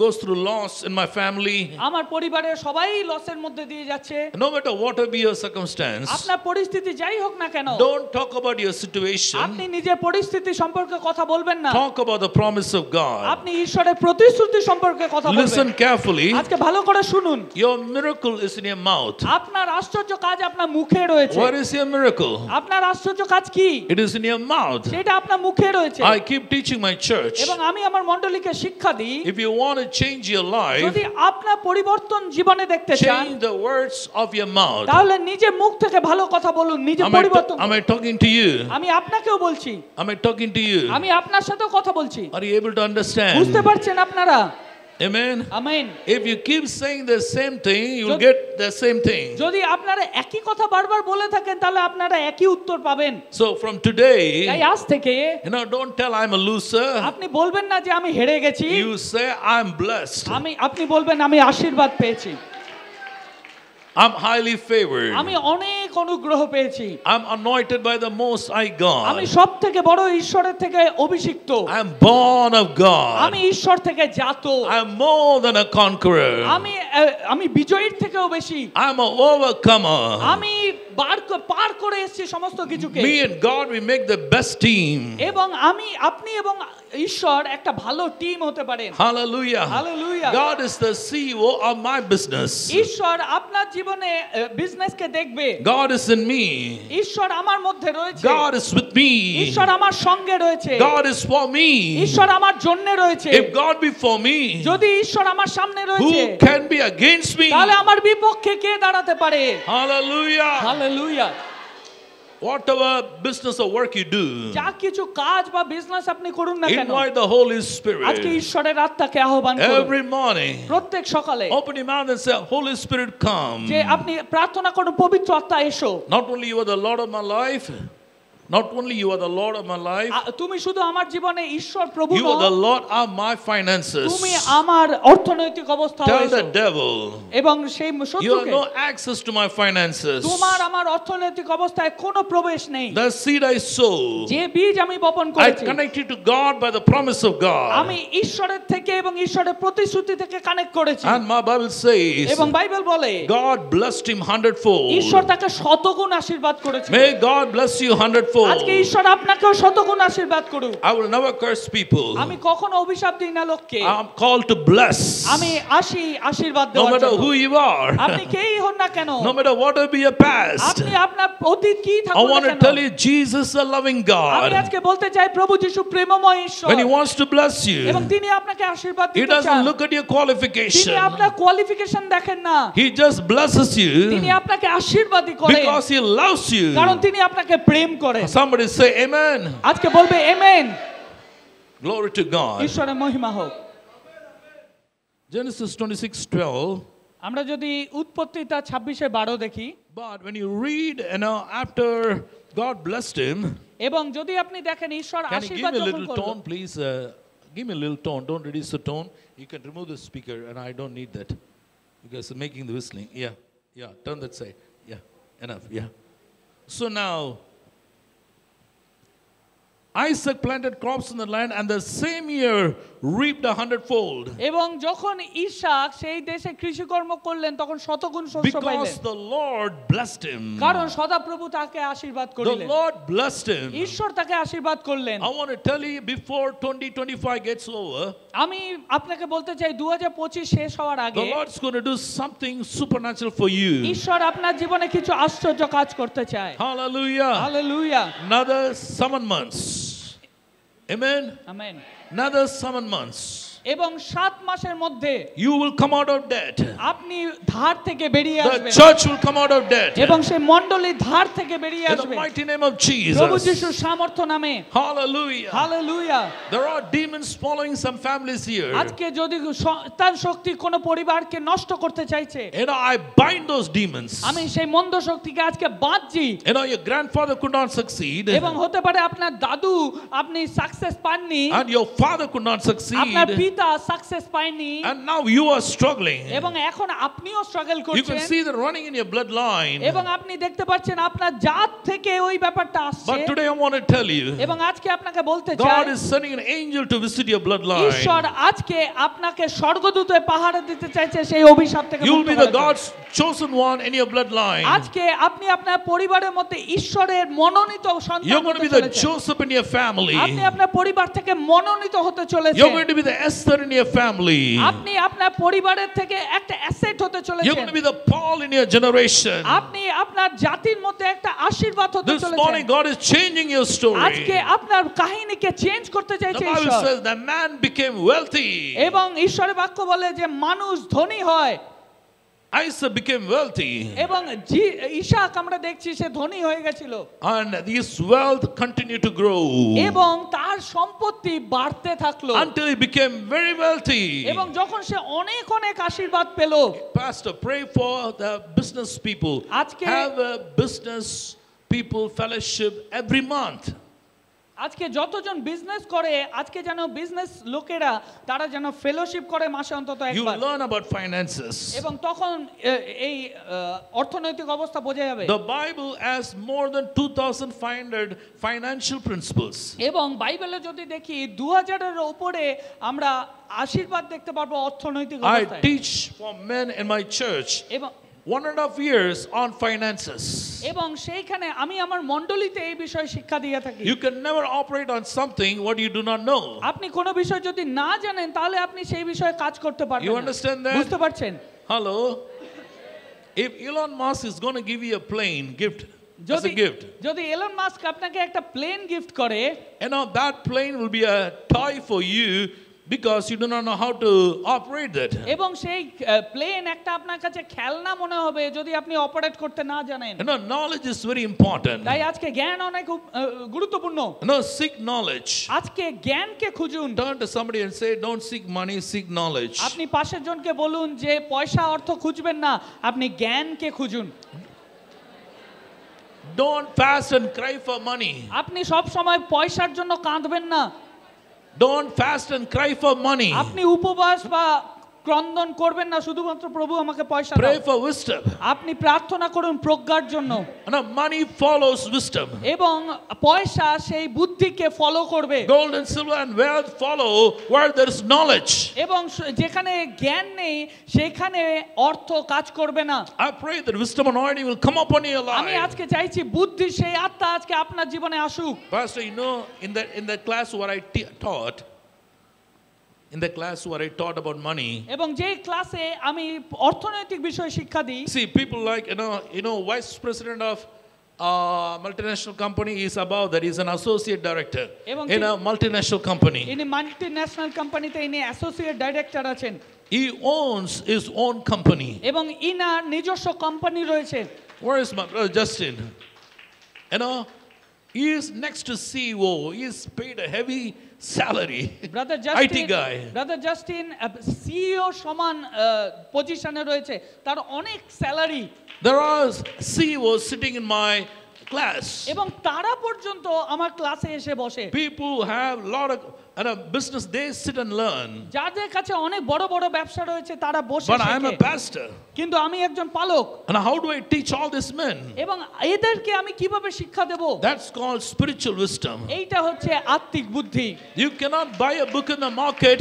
Speaker 1: goes through loss in my family.
Speaker 2: আমার পরিবারের সবাই লসের মধ্যে দিয়ে যাচ্ছে।
Speaker 1: No matter what be your circumstance,
Speaker 2: আপনার পরিস্থিতি যাই হোক না কেন,
Speaker 1: don't talk about your situation.
Speaker 2: আপনি নিজের পরিস্থিতি সম্পর্কে কথা বলবেন না।
Speaker 1: Talk about the promise of God.
Speaker 2: আপনি ঈশ্বরের প্রতিশ্রুতি সম্পর্কে কথা বলবেন।
Speaker 1: Listen carefully.
Speaker 2: আজকে ভালো করে শুনুন।
Speaker 1: Your miracle is in your mouth.
Speaker 2: আপনার আশ্চর্য কাজ আপনার মুখে রয়েছে।
Speaker 1: What is your miracle?
Speaker 2: আপনার আশ্চর্য কাজ কি?
Speaker 1: It is in your mouth.
Speaker 2: সেটা আপনার মুখে রয়েছে।
Speaker 1: I keep teaching my church.
Speaker 2: এবং আমি আমার মণ্ডলীকে শিক্ষা দিই,
Speaker 1: If you want to change your life,
Speaker 2: যদি আপনার পরিবর্তন জীবনে দেখতে চান,
Speaker 1: change the words of your mouth.
Speaker 2: তাহলে নিজে মুখ থেকে ভালো কথা বলুন, নিজে পরিবর্তন।
Speaker 1: Am I talking to you?
Speaker 2: আমি আপনাকেও বলছি।
Speaker 1: Am I talking to you?
Speaker 2: আমি আপনার সাথেও কথা বলছি।
Speaker 1: Are you able to understand?
Speaker 2: বুঝতে পারছেন আপনারা?
Speaker 1: Amen.
Speaker 2: Amen.
Speaker 1: If you keep saying the same thing, you will get the same thing.
Speaker 2: যদি আপনারা একই কথা বারবার বলে থাকেন, তাহলে আপনারা একই উত্তর পাবেন।
Speaker 1: So from today,
Speaker 2: তাই আজ থেকে
Speaker 1: don't tell I'm a loser.
Speaker 2: আপনি বলবেন না যে আমি হেরে গেছি।
Speaker 1: You say I'm blessed.
Speaker 2: আপনি বলবেন আমি আশীর্বাদ পেয়েছি।
Speaker 1: I'm highly favored.
Speaker 2: আমি অনেক অনুগ্রহ পেয়েছি।
Speaker 1: I'm anointed by the Most High God.
Speaker 2: আমি সবথেকে বড় ঈশ্বরের থেকে অভিষিক্ত।
Speaker 1: I'm born of God.
Speaker 2: আমি ঈশ্বর থেকে জাত।
Speaker 1: I'm more than a conqueror.
Speaker 2: আমি বিজয়ীর থেকেও বেশি।
Speaker 1: I'm an overcomer.
Speaker 2: আমি পার করে এসেছি সমস্ত কিছুকে।
Speaker 1: Me and God, we make the best team.
Speaker 2: এবং আপনি এবং ঈশ্বর একটা ভালো টিম হতে পারেন।
Speaker 1: Hallelujah.
Speaker 2: Hallelujah.
Speaker 1: God is the CEO of my business.
Speaker 2: ঈশ্বর আপনার জীবনে বিজনেসকে দেখবে।
Speaker 1: God is in me.
Speaker 2: ঈশ্বর আমার মধ্যে রয়েছে।
Speaker 1: God is with me.
Speaker 2: ঈশ্বর আমার সঙ্গে রয়েছে।
Speaker 1: God is for me.
Speaker 2: ঈশ্বর আমার জন্য রয়েছে।
Speaker 1: If God be for me,
Speaker 2: যদি ঈশ্বর আমার সামনে রয়েছে,
Speaker 1: who can be against me?
Speaker 2: তাহলে আমার বিপক্ষে কে দাঁড়াতে পারে?
Speaker 1: Hallelujah.
Speaker 2: Hallelujah.
Speaker 1: Whatever business or work you do,
Speaker 2: যা কিছু কাজ বা বিজনেস আপনি করুন না কেন,
Speaker 1: invite the Holy Spirit.
Speaker 2: আজকে ঈশ্বরের আত্মাকে আহ্বান করুন।
Speaker 1: Every morning,
Speaker 2: প্রত্যেক সকালে
Speaker 1: open your mouth and say, Holy Spirit, come.
Speaker 2: যে আপনি প্রার্থনা করুন, পবিত্র আত্মা এসো।
Speaker 1: Not only you are the Lord of my life, not only you are the Lord of my life,
Speaker 2: তুমি শুধু আমার জীবনে ঈশ্বর প্রভু
Speaker 1: you are the Lord of my finances.
Speaker 2: তুমি আমার অর্থনৈতিক অবস্থা
Speaker 1: Tell
Speaker 2: হয়েছো।
Speaker 1: the devil,
Speaker 2: এবং সেই
Speaker 1: you have
Speaker 2: শত্রুকে,
Speaker 1: no access to my finances.
Speaker 2: তোমার আমার অর্থনৈতিক অবস্থায় কোনো প্রবেশ নেই।
Speaker 1: The seed I sow,
Speaker 2: যে বীজ আমি বপন
Speaker 1: I
Speaker 2: করেছি,
Speaker 1: connect it to God by the promise of God.
Speaker 2: আমি ঈশ্বরের থেকে এবং ঈশ্বরের প্রতিশ্রুতি থেকে কানেক্ট করেছি।
Speaker 1: And my Bible says,
Speaker 2: এবং বাইবেল বলে
Speaker 1: God blessed him 100-fold.
Speaker 2: ঈশ্বর তাকে শতগুণ আশীর্বাদ করেছে।
Speaker 1: May God bless you 100-fold.
Speaker 2: আজকে ঈশ্বর আপনাকেও শতগুণ আশীর্বাদ করুক।
Speaker 1: I will never curse people.
Speaker 2: আমি কখনো অভিশাপ দিই না লোককে।
Speaker 1: I'm called to bless.
Speaker 2: আমি আশীর্বাদ
Speaker 1: No
Speaker 2: দেওয়ার
Speaker 1: matter
Speaker 2: জন্য।
Speaker 1: who you are,
Speaker 2: আপনি কেই হন না কেন,
Speaker 1: no matter what will be your past,
Speaker 2: আপনি আপনার অতীত কি
Speaker 1: I
Speaker 2: থাকুন
Speaker 1: want
Speaker 2: না
Speaker 1: to
Speaker 2: কেন,
Speaker 1: tell you, Jesus is a loving
Speaker 2: আমি
Speaker 1: God.
Speaker 2: আজকে বলতে চাই প্রভু যিশু প্রেমময় ঈশ্বর।
Speaker 1: When He wants to bless
Speaker 2: এবং
Speaker 1: you,
Speaker 2: তিনি আপনাকে আশীর্বাদ
Speaker 1: He
Speaker 2: দিতে
Speaker 1: doesn't
Speaker 2: চান।
Speaker 1: look at your
Speaker 2: তিনি
Speaker 1: qualification.
Speaker 2: আপনার কোয়ালিফিকেশন দেখেন না,
Speaker 1: He just blesses
Speaker 2: তিনি
Speaker 1: you
Speaker 2: আপনাকে আশীর্বাদই করেন
Speaker 1: because He loves
Speaker 2: কারণ
Speaker 1: you.
Speaker 2: তিনি আপনাকে প্রেম করেন।
Speaker 1: Somebody say amen.
Speaker 2: আজকে বলবে আমেন।
Speaker 1: Glory to God.
Speaker 2: ঈশ্বরের মহিমা হোক।
Speaker 1: Genesis 26:12.
Speaker 2: আমরা যদি উৎপত্তিটা 26:12 দেখি,
Speaker 1: But when you read, after God blessed him,
Speaker 2: এবং যদি আপনি দেখেন ঈশ্বর
Speaker 1: can you give
Speaker 2: আশীর্বাদ
Speaker 1: me a
Speaker 2: যখন
Speaker 1: little
Speaker 2: করলেন,
Speaker 1: tone, please? Give me a little tone. Don't reduce the tone. You can remove the speaker, and I don't need that because it's making the whistling. Yeah. Turn that side. Yeah, enough. Yeah. So now, Isaac planted crops in the land, and the same year reaped 100-fold.
Speaker 2: এবং যখন ইসাক সেই দেশে কৃষিকর্ম করলেন, তখন শতগুণ শস্য পাইলেন।
Speaker 1: Because the Lord blessed him.
Speaker 2: কারণ সদাপ্রভু তাকে আশীর্বাদ
Speaker 1: The
Speaker 2: করলেন।
Speaker 1: Lord blessed him.
Speaker 2: ঈশ্বর তাকে আশীর্বাদ করলেন।
Speaker 1: I want to tell you, before 2025 gets over,
Speaker 2: আমি আপনাকে বলতে চাই 2025 শেষ হওয়ার
Speaker 1: the
Speaker 2: আগে
Speaker 1: Lord's going to do something supernatural for you.
Speaker 2: ঈশ্বর আপনার জীবনে কিছু আশ্চর্য কাজ করতে চায়।
Speaker 1: Hallelujah.
Speaker 2: Hallelujah.
Speaker 1: Another 7 months. Amen.
Speaker 2: Amen.
Speaker 1: Another 7 months.
Speaker 2: এবং 7 মাসের মধ্যে
Speaker 1: You will come out of debt.
Speaker 2: আপনি ধার থেকে বেরিয়ে
Speaker 1: The
Speaker 2: আসবেন
Speaker 1: church will come out of debt.
Speaker 2: এবং সেই মণ্ডলী ধার থেকে বেরিয়ে
Speaker 1: In the
Speaker 2: আসবে
Speaker 1: mighty name of
Speaker 2: প্রভু
Speaker 1: Jesus.
Speaker 2: যিশুর সামর্থ্য নামে।
Speaker 1: Hallelujah.
Speaker 2: Hallelujah.
Speaker 1: There are demons following some families here.
Speaker 2: আজকে যদি শয়তান শক্তি কোন পরিবারকে নষ্ট করতে চাইছে,
Speaker 1: I bind those demons.
Speaker 2: আমি সেই মন্দ শক্তিকে আজকে বাঁধছি।
Speaker 1: Your grandfather could not succeed.
Speaker 2: এবং হতে পারে আপনার দাদু আপনি সাকসেস পাননি,
Speaker 1: And your father could not succeed.
Speaker 2: আপনার পিতা পিতা সাকসেস পায়নি
Speaker 1: and now you are struggling.
Speaker 2: এবং এখন আপনিও স্ট্রাগল
Speaker 1: You can
Speaker 2: করছেন
Speaker 1: see the running in your bloodline.
Speaker 2: এবং আপনি দেখতে পাচ্ছেন আপনার জাত থেকে ওই ব্যাপারটা আসছে
Speaker 1: But today I want to tell you,
Speaker 2: এবং আজকে আপনাকে বলতে
Speaker 1: God
Speaker 2: চাই
Speaker 1: is sending an angel to visit your bloodline.
Speaker 2: ঈশ্বর আজকে আপনাকে স্বর্গদূতে পাহাড়ে দিতে চাইছে সেই অভিশাপ থেকে
Speaker 1: You will be
Speaker 2: মুক্ত
Speaker 1: the
Speaker 2: করার জন্য।
Speaker 1: God's chosen one in your bloodline.
Speaker 2: আজকে আপনি আপনার পরিবারের মধ্যে ঈশ্বরের মনোনীত সন্তান
Speaker 1: You're going to
Speaker 2: হতে
Speaker 1: be the
Speaker 2: চলেছেন।
Speaker 1: Joseph in your family.
Speaker 2: আপনি আপনার পরিবার থেকে মনোনীত হতে চলেছেন।
Speaker 1: You're going to be the Esther in your family.
Speaker 2: আপনি আপনার পরিবারের থেকে একটা অ্যাসেট হতে
Speaker 1: You're
Speaker 2: চলেছেন।
Speaker 1: going to be the Paul in your generation.
Speaker 2: আপনি আপনার জাতির মধ্যে একটা আশীর্বাদ হতে
Speaker 1: This
Speaker 2: চলেছেন।
Speaker 1: morning God is changing your story.
Speaker 2: আজকে আপনার কাহিনীকে চেঞ্জ করতে
Speaker 1: The
Speaker 2: চাইছে
Speaker 1: Bible
Speaker 2: ঈশ্বর।
Speaker 1: says that man became wealthy.
Speaker 2: এবং ঈশ্বরের বাক্য বলে যে মানুষ ধনী হয়
Speaker 1: Isaac became wealthy.
Speaker 2: এবং ইসাক আমরা দেখছি সে ধনী হয়ে গেছিল
Speaker 1: And his wealth continued to grow
Speaker 2: এবং তার সম্পত্তি বাড়তে থাকলো
Speaker 1: until he became very wealthy.
Speaker 2: এবং যখন সে অনেক অনেক আশীর্বাদ পেল।
Speaker 1: Pastor, pray for the business people.
Speaker 2: আজকে-
Speaker 1: Have a business people fellowship every month.
Speaker 2: আজকে যতজন বিজনেস করে আজকে যেন বিজনেস লোকেরা তারা যেন ফেলোশিপ করে মাসে অন্তত
Speaker 1: You
Speaker 2: একবার
Speaker 1: learn about finances.
Speaker 2: এবং তখন এই অর্থনৈতিক অবস্থা বোঝা যাবে।
Speaker 1: The Bible has more than 2,500 financial principles.
Speaker 2: এবং বাইবেলে যদি দেখি 2000-এর উপরে আমরা আশীর্বাদ দেখতে পারবো অর্থনৈতিক
Speaker 1: I
Speaker 2: অবস্থায়।
Speaker 1: teach for men in my church
Speaker 2: এবং
Speaker 1: 1.5 years on finances.
Speaker 2: এবং সেইখানে আমি আমার মণ্ডলীতে এই বিষয়ে শিক্ষা দিয়ে থাকি।
Speaker 1: You can never operate on something what you do not know.
Speaker 2: আপনি কোনো বিষয় যদি না জানেন তাহলে আপনি সেই বিষয়ে কাজ করতে পারবেন
Speaker 1: You
Speaker 2: না।
Speaker 1: understand that?
Speaker 2: বুঝতে পারছেন?
Speaker 1: Hello? If Elon Musk is going to give you a plane gift, as
Speaker 2: যদি
Speaker 1: a gift,
Speaker 2: যদি এলন মাস্ক আপনাকে একটা প্লেন গিফট করে
Speaker 1: you know, that plane will be a toy for you because you do not know how to operate that.
Speaker 2: এবং সেই plane একটা আপনার কাছে খেলনা মনে হবে যদি আপনি অপারেট করতে না জানেন।
Speaker 1: You know, knowledge is very important.
Speaker 2: তাই আজকে জ্ঞান অনেক গুরুত্বপূর্ণ।
Speaker 1: You know, seek knowledge.
Speaker 2: আজকে জ্ঞানকে খুঁজুন।
Speaker 1: Turn to somebody and say, don't seek money, seek knowledge.
Speaker 2: আপনি পাশের জনকে বলুন যে পয়সা অর্থ খুঁজবেন না, আপনি জ্ঞানকে খুঁজুন।
Speaker 1: Don't fast and cry for money.
Speaker 2: আপনি সব সময় পয়সার জন্য কাঁদবেন না।
Speaker 1: Don't fast and cry for money.
Speaker 2: আপনি উপবাস বা ক্রন্দন করবেন না শুধুমাত্র প্রভু আমাকে পয়সা
Speaker 1: Pray
Speaker 2: দাও।
Speaker 1: for wisdom.
Speaker 2: আপনি প্রার্থনা করুন প্রজ্ঞার জন্য।
Speaker 1: You know, money follows wisdom.
Speaker 2: এবং পয়সা সেই বুদ্ধিকে ফলো করবে।
Speaker 1: Gold and silver and wealth follow where there is knowledge.
Speaker 2: এবং যেখানে জ্ঞান নেই সেখানে অর্থ কাজ করবে না।
Speaker 1: I pray that wisdom and anointing will come upon your
Speaker 2: আমি
Speaker 1: life.
Speaker 2: আজকে চাইছি বুদ্ধি সেই আত্মা আজকে আপনার জীবনে আসুক।
Speaker 1: Pastor, you know, in the class where I taught, in the class where I taught about money,
Speaker 2: এবং যে ক্লাসে আমি অর্থনৈতিক বিষয়ে শিক্ষা দিই
Speaker 1: see, people like, you know, vice president of multinational company is above that. He's an associate director
Speaker 2: এবং
Speaker 1: in a multinational company.
Speaker 2: ইনি মাল্টিন্যাশনাল কোম্পানিতে ইনি অ্যাসোসিয়েট ডাইরেক্টর আছেন
Speaker 1: He owns his own company.
Speaker 2: এবং ইনার নিজস্ব কোম্পানি রয়েছে।
Speaker 1: Where is my brother Justin? You know, he is next to CEO. He is paid a heavy salary.
Speaker 2: Brother
Speaker 1: IT
Speaker 2: Justin
Speaker 1: guy.
Speaker 2: Brother Justin CEO সমান পজিশনে রয়েছে, তার অনেক salary.
Speaker 1: There are CEOs sitting in my class.
Speaker 2: এবং তারা পর্যন্ত আমার ক্লাসে এসে বসে।
Speaker 1: People who have a lot of business, they sit and learn.
Speaker 2: যাদের কাছে অনেক বড় বড় ব্যবসা রয়েছে তারা বসে
Speaker 1: But I am a
Speaker 2: শেখে।
Speaker 1: pastor.
Speaker 2: কিন্তু আমি একজন পালক
Speaker 1: And how do I teach all these men?
Speaker 2: এবং এদেরকে আমি কিভাবে শিক্ষা দেব?
Speaker 1: That's called spiritual wisdom.
Speaker 2: এইটা হচ্ছে আত্মিক বুদ্ধি।
Speaker 1: You cannot buy a book in the market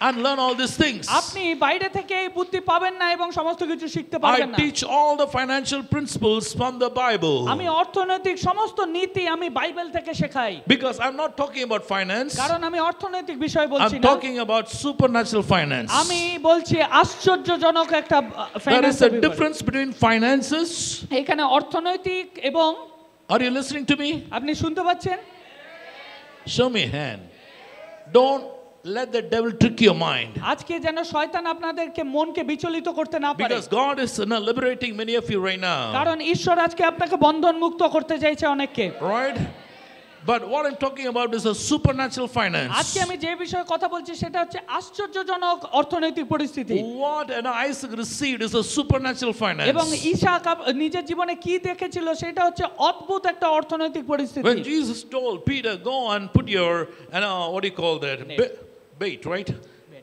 Speaker 1: and learn all these things.
Speaker 2: আপনি বাইরে থেকে এই বুদ্ধি পাবেন না এবং সমস্ত কিছু শিখতে পারবেন
Speaker 1: I
Speaker 2: না।
Speaker 1: teach all the financial principles from the Bible.
Speaker 2: আমি অর্থনৈতিক সমস্ত নীতি আমি বাইবেল থেকে শেখাই।
Speaker 1: Because I'm not talking about finance.
Speaker 2: কারণ আমি অর্থনৈতিক বিষয় বলছি
Speaker 1: I'm
Speaker 2: না,
Speaker 1: talking about supernatural finance.
Speaker 2: আমি বলছি আশ্চর্যজনক একটা
Speaker 1: There is
Speaker 2: ফাইন্যান্সের
Speaker 1: a
Speaker 2: ব্যাপার।
Speaker 1: difference between finances.
Speaker 2: এখানে অর্থনৈতিক এবং
Speaker 1: Are you listening to me?
Speaker 2: আপনি শুনতে পাচ্ছেন?
Speaker 1: Show me a hand. Don't let the devil trick your mind.
Speaker 2: আজকে যেন শয়তান আপনাদেরকে মনকে বিচলিত করতে না পারে।
Speaker 1: Because God is liberating many of you right now.
Speaker 2: কারণ ঈশ্বর আজকে আপনাকে বন্ধন মুক্ত করতে চাইছে অনেককে।
Speaker 1: Right? But what I'm talking about is a supernatural finance.
Speaker 2: আজকে আমি যে বিষয়ে কথা বলছি সেটা হচ্ছে আশ্চর্যজনক অর্থনৈতিক পরিস্থিতি।
Speaker 1: What Isaac received is a supernatural finance.
Speaker 2: এবং ইসাক নিজের জীবনে কি দেখেছিল সেটা হচ্ছে অদ্ভুত একটা অর্থনৈতিক পরিস্থিতি।
Speaker 1: When Jesus told Peter, go and put your, what do you call that? Bait, right?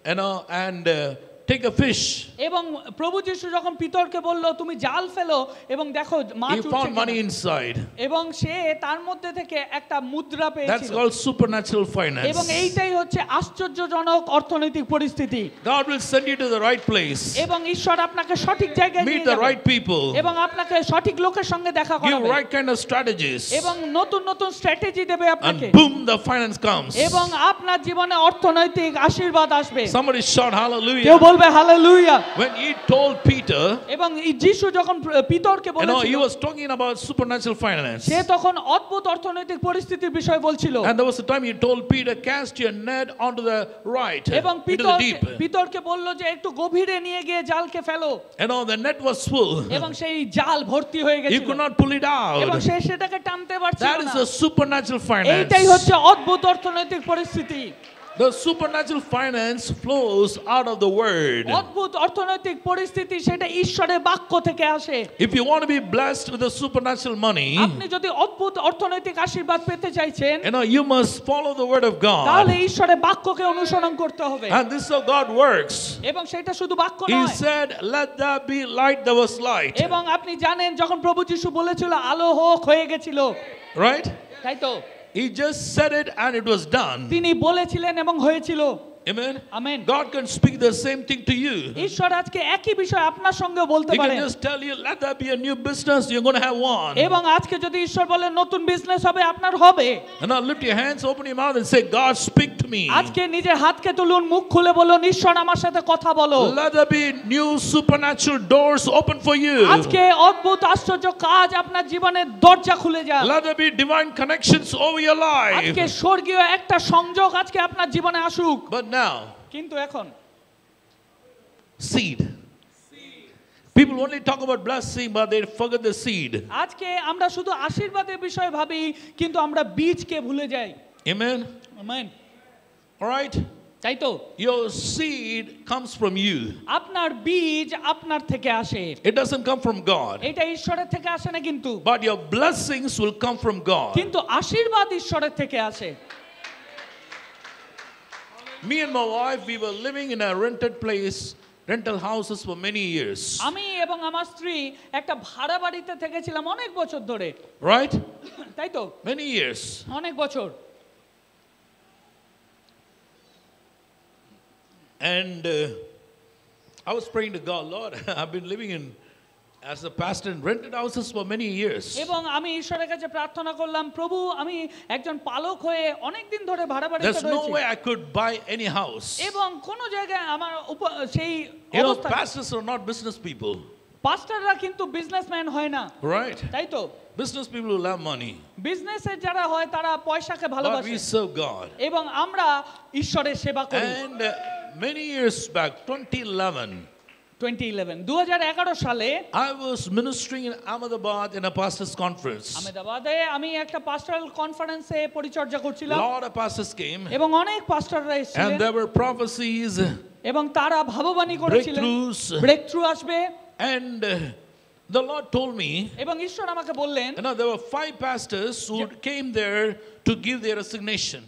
Speaker 1: and take a fish.
Speaker 2: এবং প্রভু যিশু যখন পিতরকে বলল তুমি জাল ফেলো এবং দেখো মাছ
Speaker 1: He
Speaker 2: উঠছে
Speaker 1: found money
Speaker 2: কিনা।
Speaker 1: inside.
Speaker 2: এবং সে তার মধ্যে থেকে একটা মুদ্রা
Speaker 1: That's
Speaker 2: পেয়েছিল
Speaker 1: called supernatural finance.
Speaker 2: এবং এইটাই হচ্ছে আশ্চর্যজনক অর্থনৈতিক পরিস্থিতি
Speaker 1: God will send you to the right place.
Speaker 2: এবং ঈশ্বর আপনাকে সঠিক জায়গায় নিয়ে
Speaker 1: Meet the
Speaker 2: যাবে
Speaker 1: right people.
Speaker 2: এবং আপনাকে সঠিক লোকের সঙ্গে দেখা
Speaker 1: Give
Speaker 2: করাবে
Speaker 1: right kind of strategies.
Speaker 2: এবং নতুন নতুন স্ট্র্যাটেজি দেবে আপনাকে
Speaker 1: And boom, the finance comes.
Speaker 2: এবং আপনার জীবনে অর্থনৈতিক আশীর্বাদ আসবে
Speaker 1: Somebody shout
Speaker 2: কেউ
Speaker 1: hallelujah.
Speaker 2: বলবে hallelujah
Speaker 1: When he told Peter,
Speaker 2: এবং যিশু যখন পিতরকে
Speaker 1: he
Speaker 2: বলেছিল
Speaker 1: was talking about supernatural finance.
Speaker 2: সে তখন অদ্ভুত অর্থনৈতিক পরিস্থিতির বিষয় বলছিল
Speaker 1: And there was a time he told Peter, cast your net onto the right,
Speaker 2: এবং
Speaker 1: into the deep.
Speaker 2: পিতরকে বলল যে একটু গভীরে নিয়ে গিয়ে জালকে ফেলো
Speaker 1: The net was full.
Speaker 2: এবং সেই জাল ভর্তি হয়ে
Speaker 1: He
Speaker 2: গেছিল
Speaker 1: could not pull it
Speaker 2: এবং
Speaker 1: out.
Speaker 2: সে সেটাকে টানতে পারছিল
Speaker 1: That is
Speaker 2: না
Speaker 1: the supernatural
Speaker 2: এইটাই
Speaker 1: finance.
Speaker 2: হচ্ছে অদ্ভুত অর্থনৈতিক পরিস্থিতি
Speaker 1: The supernatural finance flows out of the word.
Speaker 2: অদ্ভুত অর্থনৈতিক পরিস্থিতি সেটা ঈশ্বরের বাক্য থেকে আসে
Speaker 1: If you want to be blessed with the supernatural money,
Speaker 2: আপনি যদি অদ্ভুত অর্থনৈতিক আশীর্বাদ পেতে চাইছেন
Speaker 1: you must follow the word of
Speaker 2: তাহলে
Speaker 1: God.
Speaker 2: ঈশ্বরের বাক্যকে অনুসরণ করতে হবে
Speaker 1: And this is how God works.
Speaker 2: এবং সেটা শুধু বাক্য
Speaker 1: He
Speaker 2: নয়
Speaker 1: said, let there be light, there was light.
Speaker 2: এবং আপনি জানেন যখন প্রভু যিশু বলেছিল আলো হোক হয়ে গেছিল
Speaker 1: Right?
Speaker 2: তাই তো
Speaker 1: He just said it and it was done.
Speaker 2: তিনি বলেছিলেন এবং হয়েছিল
Speaker 1: Amen?
Speaker 2: Amen
Speaker 1: God can speak the same thing to you.
Speaker 2: ঈশ্বর আজকে একই বিষয় আপনার সঙ্গে বলতে
Speaker 1: He
Speaker 2: পারেন
Speaker 1: can just tell you, let there be a new business, you're going to have one.
Speaker 2: এবং আজকে যদি ঈশ্বর বলেন নতুন বিজনেস হবে আপনার হবে
Speaker 1: And now lift your hands, open your mouth and say, God, speak to me.
Speaker 2: আজকে নিজের হাতকে তুলুন মুখ খুলে বলুন ঈশ্বর আমার সাথে কথা বলো
Speaker 1: Let there be new supernatural doors open for you.
Speaker 2: আজকে অদ্ভুত আশ্চর্য কাজ আপনার জীবনের দরজা খুলে যাক
Speaker 1: Let there be divine connections over your
Speaker 2: আজকে
Speaker 1: life.
Speaker 2: স্বর্গীয় একটা সংযোগ আজকে আপনার জীবনে আসুক
Speaker 1: But now,
Speaker 2: কিন্তু এখন
Speaker 1: seed. People only talk about blessing, but they forget the seed.
Speaker 2: আজকে আমরা শুধু আশীর্বাদের বিষয় ভাবি কিন্তু আমরা বীজকে ভুলে যাই
Speaker 1: Amen?
Speaker 2: Amen
Speaker 1: All right?
Speaker 2: তাই তো
Speaker 1: Your seed comes from you.
Speaker 2: আপনার বীজ আপনার থেকে আসে
Speaker 1: It doesn't come from God.
Speaker 2: এটা ঈশ্বরের থেকে আসে না কিন্তু
Speaker 1: But your blessings will come from God.
Speaker 2: কিন্তু আশীর্বাদ ঈশ্বরের থেকে আসে
Speaker 1: Me and my wife, we were living in a rented place, rental houses for many years.
Speaker 2: আমি এবং আমার স্ত্রী একটা ভাড়া বাড়িতে থেকেছিলাম অনেক বছর ধরে
Speaker 1: Right?
Speaker 2: তাই তো
Speaker 1: Many years.
Speaker 2: অনেক বছর
Speaker 1: And I was praying to God, Lord, I've been living as a pastor in rented houses for many years.
Speaker 2: এবং আমি ঈশ্বরের কাছে প্রার্থনা করলাম প্রভু আমি একজন পালক হয়ে অনেক দিন ধরে ভাড়া বাড়িতে
Speaker 1: There's no
Speaker 2: রয়েছি
Speaker 1: way I could buy any house.
Speaker 2: এবং কোন জায়গায় আমার সেই
Speaker 1: You know,
Speaker 2: অবস্থা
Speaker 1: pastors are not business people.
Speaker 2: পাস্টাররা কিন্তু বিজনেসম্যান হয় না
Speaker 1: Right?
Speaker 2: তাই তো
Speaker 1: Business people will have money.
Speaker 2: বিজনেসের যারা হয় তারা পয়সাকে
Speaker 1: But
Speaker 2: ভালোবাসে
Speaker 1: we serve God.
Speaker 2: এবং আমরা ঈশ্বরের সেবা করি
Speaker 1: And many years back, 2011,
Speaker 2: 2011 সালে
Speaker 1: I was ministering in Ahmedabad in a pastor's conference.
Speaker 2: আহমেদাবাদে আমি একটা পাস্টোরাল কনফারেন্সে পরিচর্যা করছিলাম
Speaker 1: A lot of pastors came,
Speaker 2: এবং অনেক পাস্টররা এসেছিলেন
Speaker 1: and there were prophecies,
Speaker 2: এবং তারা ভাববাণী করেছিলেন
Speaker 1: breakthroughs,
Speaker 2: ব্রেকথ্রু আসবে
Speaker 1: and the Lord told me,
Speaker 2: এবং ঈশ্বর আমাকে বললেন
Speaker 1: there were 5 pastors who came there to give their resignation.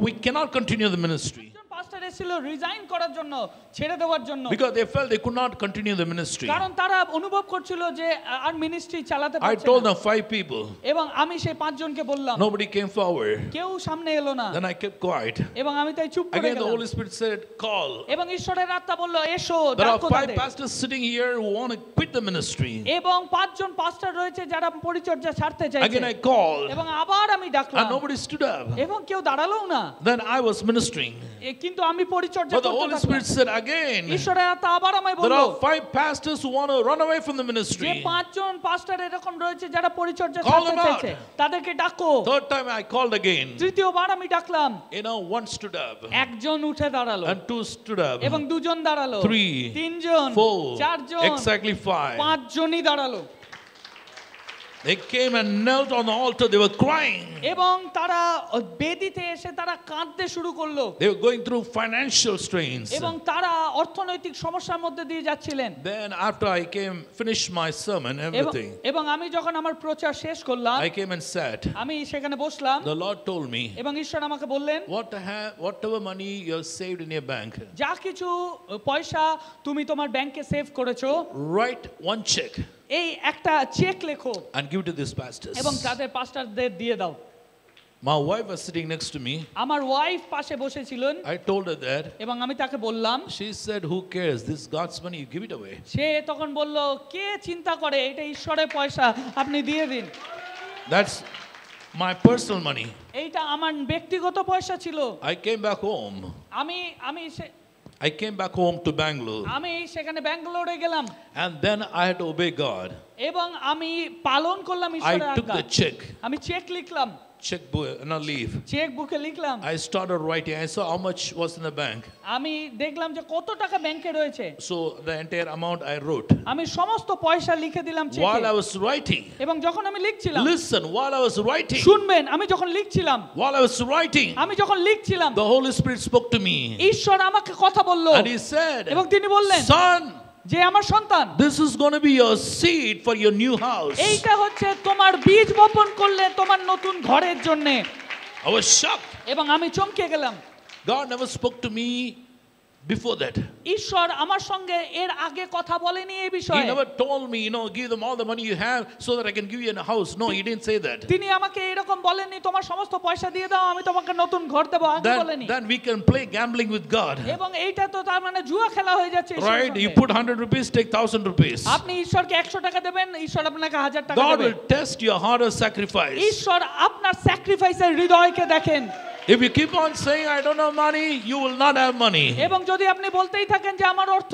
Speaker 1: We cannot continue the ministry
Speaker 2: পাস্টার এসেছিল রিজাইন করার জন্য ছেড়ে দেওয়ার জন্য
Speaker 1: because they felt they could not continue the ministry.
Speaker 2: কারণ তারা অনুভব করছিল যে আর মিনিস্ট্রি চালাতে
Speaker 1: I
Speaker 2: পারছে
Speaker 1: told
Speaker 2: না
Speaker 1: them 5 people.
Speaker 2: এবং আমি সেই 5 জনকে বললাম
Speaker 1: Nobody came forward.
Speaker 2: কেউ সামনে এলো না
Speaker 1: Then I kept quiet.
Speaker 2: এবং আমি তাই চুপ করে
Speaker 1: Again, the
Speaker 2: গেলাম
Speaker 1: Holy Spirit said, call.
Speaker 2: এবং ঈশ্বরের আত্মা বলল এসো
Speaker 1: There are
Speaker 2: ডাকো
Speaker 1: 5
Speaker 2: তাদের
Speaker 1: pastors sitting here who want to quit the ministry.
Speaker 2: এবং 5 জন পাস্টার রয়েছে যারা পরিচর্যা ছাড়তে চাইছে
Speaker 1: Again, I called,
Speaker 2: এবং আবার আমি ডাকলাম
Speaker 1: and nobody stood up.
Speaker 2: এবং কেউ দাঁড়ালোও না
Speaker 1: Then I was ministering.
Speaker 2: কিন্তু আমি পরিচর্যা
Speaker 1: But the
Speaker 2: করতে
Speaker 1: Holy
Speaker 2: থাকলাম
Speaker 1: Spirit said again,
Speaker 2: ঈশ্বরের আত্মা আবার আমায়
Speaker 1: there
Speaker 2: বলল
Speaker 1: are 5 pastors who want to run away from the
Speaker 2: যে
Speaker 1: ministry.
Speaker 2: 5 জন পাস্টার এরকম রয়েছে যারা পরিচর্যা
Speaker 1: Call
Speaker 2: ছাড়তে
Speaker 1: them out.
Speaker 2: চাইছে তাদেরকে ডাকো
Speaker 1: Third time I called again.
Speaker 2: তৃতীয়বার আমি ডাকলাম
Speaker 1: One stood up,
Speaker 2: একজন উঠে দাঁড়ালো
Speaker 1: and 2 stood up,
Speaker 2: এবং দুজন দাঁড়ালো
Speaker 1: 3,
Speaker 2: 3 জন
Speaker 1: 4,
Speaker 2: 4 জন
Speaker 1: exactly 5.
Speaker 2: 5 জনই দাঁড়ালো
Speaker 1: They came and knelt on the altar. They were crying.
Speaker 2: এবং তারা বেদিতে এসে তারা কাঁদতে শুরু করলো
Speaker 1: They were going through financial strains.
Speaker 2: এবং তারা অর্থনৈতিক সমস্যার মধ্যে দিয়ে যাচ্ছিলেন
Speaker 1: Then after I finished my sermon, everything,
Speaker 2: এবং আমি যখন আমার প্রচার শেষ করলাম
Speaker 1: I came and sat.
Speaker 2: আমি সেখানে বসলাম
Speaker 1: The Lord told me,
Speaker 2: এবং ঈশ্বর আমাকে বললেন
Speaker 1: whatever money you have saved in your bank,
Speaker 2: যা কিছু পয়সা তুমি তোমার ব্যাংকে সেভ করেছো
Speaker 1: write one check
Speaker 2: এই একটা চেক লেখো
Speaker 1: and give to these pastors.
Speaker 2: এবং তাদের পাস্টারদের দিয়ে দাও
Speaker 1: My wife was sitting next to me.
Speaker 2: আমার ওয়াইফ পাশে বসেছিলেন
Speaker 1: I told her that.
Speaker 2: এবং আমি তাকে বললাম
Speaker 1: She said, who cares? This is God's money, you give it away.
Speaker 2: সে তখন বলল কে চিন্তা করে এটা ঈশ্বরের পয়সা আপনি দিয়ে দিন
Speaker 1: That's my personal money.
Speaker 2: এইটা আমার ব্যক্তিগত পয়সা ছিল
Speaker 1: I came back home.
Speaker 2: I
Speaker 1: came back home to Bangalore.
Speaker 2: আমি সেখানে ব্যাঙ্গালোরে গেলাম
Speaker 1: And then I had to obey God.
Speaker 2: এবং আমি পালন করলাম
Speaker 1: I
Speaker 2: ঈশ্বরের
Speaker 1: took the
Speaker 2: আজ্ঞা
Speaker 1: check.
Speaker 2: আমি চেক লিখলাম
Speaker 1: Check book, not leave.
Speaker 2: Check বুকে লিখলাম
Speaker 1: I started writing. I saw how much was in the bank.
Speaker 2: আমি দেখলাম যে কত টাকা ব্যাংকে রয়েছে
Speaker 1: So the entire amount I wrote.
Speaker 2: আমি সমস্ত পয়সা লিখে দিলাম
Speaker 1: While
Speaker 2: চেকে
Speaker 1: I was writing,
Speaker 2: এবং যখন আমি লিখছিলাম
Speaker 1: listen, while I was writing,
Speaker 2: শুনবেন আমি যখন লিখছিলাম
Speaker 1: while I was writing,
Speaker 2: আমি যখন লিখছিলাম
Speaker 1: the Holy Spirit spoke to me.
Speaker 2: ঈশ্বর আমাকে কথা বললো
Speaker 1: And He said,
Speaker 2: এবং তিনি বললেন
Speaker 1: son,
Speaker 2: যে আমার সন্তান
Speaker 1: this is going to be your seed for your new house.
Speaker 2: এইটা হচ্ছে তোমার বীজ বপন করলে তোমার নতুন ঘরের জন্য
Speaker 1: I was shocked.
Speaker 2: এবং আমি চমকে গেলাম
Speaker 1: God never spoke to me before that.
Speaker 2: ঈশ্বর আমার সঙ্গে এর আগে কথা বলেনি এই
Speaker 1: He
Speaker 2: বিষয়ে
Speaker 1: never told me, give them all the money you have so that I can give you a house. No, He didn't say that.
Speaker 2: তিনি আমাকে এরকম বলেননি তোমার সমস্ত পয়সা দিয়ে দাও আমি তোমাকে নতুন ঘর দেব আগে বলেনি
Speaker 1: Then we can play gambling with God.
Speaker 2: এবং এইটা তো তার মানে জুয়া খেলা হয়ে যাচ্ছে ঈশ্বরের
Speaker 1: Right?
Speaker 2: সঙ্গে।
Speaker 1: You put 100 rupees, take 1000 rupees.
Speaker 2: আপনি ঈশ্বরকে 100 টাকা দেবেন ঈশ্বর আপনাকে 1000 টাকা
Speaker 1: God
Speaker 2: দেবে
Speaker 1: will test your heart of sacrifice.
Speaker 2: ঈশ্বর আপনার স্যাক্রিফাইসের হৃদয়কে দেখেন
Speaker 1: If you keep on saying, I don't have money, you will not have money.
Speaker 2: এবং যদি আপনি বলতেই থাকেন যে আমার অর্থ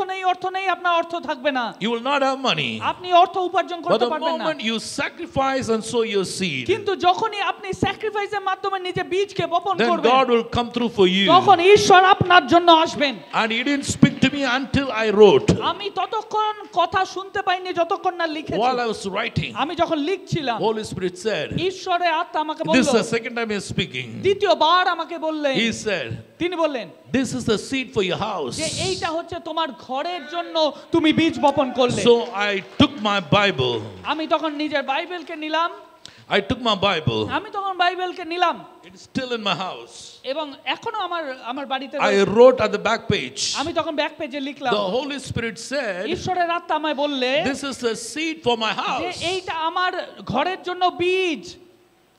Speaker 2: নেই আপনার অর্থ থাকবে না
Speaker 1: You will not have money.
Speaker 2: আপনি অর্থ উপার্জন
Speaker 1: But
Speaker 2: করতে
Speaker 1: the
Speaker 2: পারবেন না
Speaker 1: moment you sacrifice and sow your seed,
Speaker 2: কিন্তু যখনই আপনি স্যাক্রিফাইসের মাধ্যমে নিজে বীজকে বপন
Speaker 1: then
Speaker 2: করবেন
Speaker 1: God will come through for you.
Speaker 2: তখন ঈশ্বর আপনার জন্য আসবেন
Speaker 1: And He didn't speak to me until I wrote.
Speaker 2: আমি ততক্ষণ কথা শুনতে পাইনি যতক্ষণ না লিখেছি
Speaker 1: While I was writing,
Speaker 2: আমি যখন লিখছিলাম
Speaker 1: Holy Spirit said,
Speaker 2: ঈশ্বরের আত্মা আমাকে
Speaker 1: this is
Speaker 2: বলল
Speaker 1: the second time He is speaking.
Speaker 2: দ্বিতীয়বার আমাকে বললেন
Speaker 1: He said,
Speaker 2: তিনি বললেন
Speaker 1: this is the seed for your house.
Speaker 2: যে এইটা হচ্ছে তোমার ঘরের জন্য তুমি বীজ বপন করলে
Speaker 1: So I took my Bible.
Speaker 2: আমি তখন নিজের বাইবেলকে নিলাম
Speaker 1: I took my Bible.
Speaker 2: আমি তখন বাইবেলকে নিলাম
Speaker 1: It's still in my house.
Speaker 2: এবং এখনো আমার বাড়িতে
Speaker 1: I
Speaker 2: রয়েছে।
Speaker 1: wrote at the back page.
Speaker 2: আমি তখন ব্যাক পেজে লিখলাম
Speaker 1: The Holy Spirit said,
Speaker 2: ঈশ্বরের আত্মা আমায় বললে
Speaker 1: this is the seed for my
Speaker 2: যে
Speaker 1: house.
Speaker 2: এইটা আমার ঘরের জন্য বীজ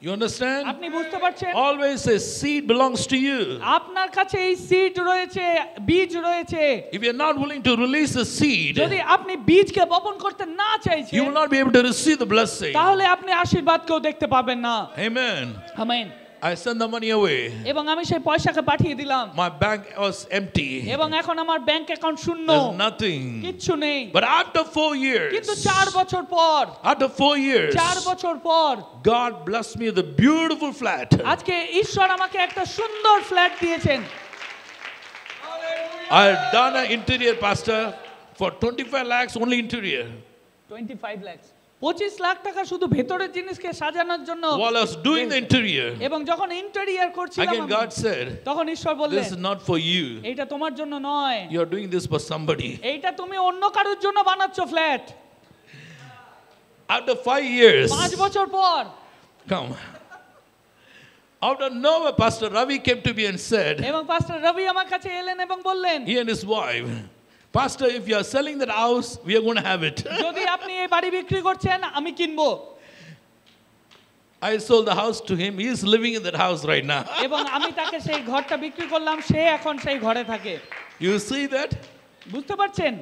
Speaker 1: You understand?
Speaker 2: আপনি বুঝতে পারছেন
Speaker 1: Always a seed belongs to you.
Speaker 2: আপনার কাছে এই সিড রয়েছে বীজ রয়েছে
Speaker 1: If you're not willing to release the seed,
Speaker 2: যদি আপনি বীজকে বপন করতে না
Speaker 1: you
Speaker 2: চাইছেন
Speaker 1: will not be able to receive the blessing.
Speaker 2: তাহলে আপনি আশীর্বাদকেও দেখতে পাবেন না
Speaker 1: Amen.
Speaker 2: Amen
Speaker 1: I sent the money away.
Speaker 2: এবং আমি সেই পয়সাকে পাঠিয়ে দিলাম
Speaker 1: My bank was empty.
Speaker 2: এবং এখন আমার ব্যাংক অ্যাকাউন্ট শূন্য
Speaker 1: There's nothing.
Speaker 2: কিচ্ছু নেই
Speaker 1: But after 4 years,
Speaker 2: কিন্তু 4 বছর পর
Speaker 1: after 4 years,
Speaker 2: 4 বছর পর
Speaker 1: God blessed me with a beautiful flat.
Speaker 2: আজকে ঈশ্বর আমাকে একটা সুন্দর ফ্ল্যাট দিয়েছেন
Speaker 1: I had done an interior, pastor, for 25 lakhs only interior.
Speaker 2: 25 lakhs 25 lakh টাকা শুধু ভেতরের জিনিসকে সাজানোর জন্য
Speaker 1: While I was doing the interior,
Speaker 2: এবং যখন ইন্টেরিয়র করছিলাম
Speaker 1: again God said,
Speaker 2: তখন ঈশ্বর বললেন
Speaker 1: this is not for you.
Speaker 2: এইটা তোমার জন্য নয়
Speaker 1: You are doing this for somebody.
Speaker 2: এইটা তুমি অন্য কারোর জন্য বানাচ্ছো ফ্ল্যাট
Speaker 1: After 5 years,
Speaker 2: 5 বছর পর
Speaker 1: come. Out of nowhere, Pastor Ravi came to me and said,
Speaker 2: এবং পাস্টার রবি আমার কাছে এলেন এবং বললেন
Speaker 1: he and his wife, Pastor, if you are selling that house, we are going to have it.
Speaker 2: যদি আপনি এই বাড়ি বিক্রি করছেন আমি কিনবো
Speaker 1: I sold the house to him. He is living in that house right now.
Speaker 2: এবং আমি তাকে সেই ঘরটা বিক্রি করলাম সে এখন সেই ঘরে থাকে
Speaker 1: You see that?
Speaker 2: বুঝতে পারছেন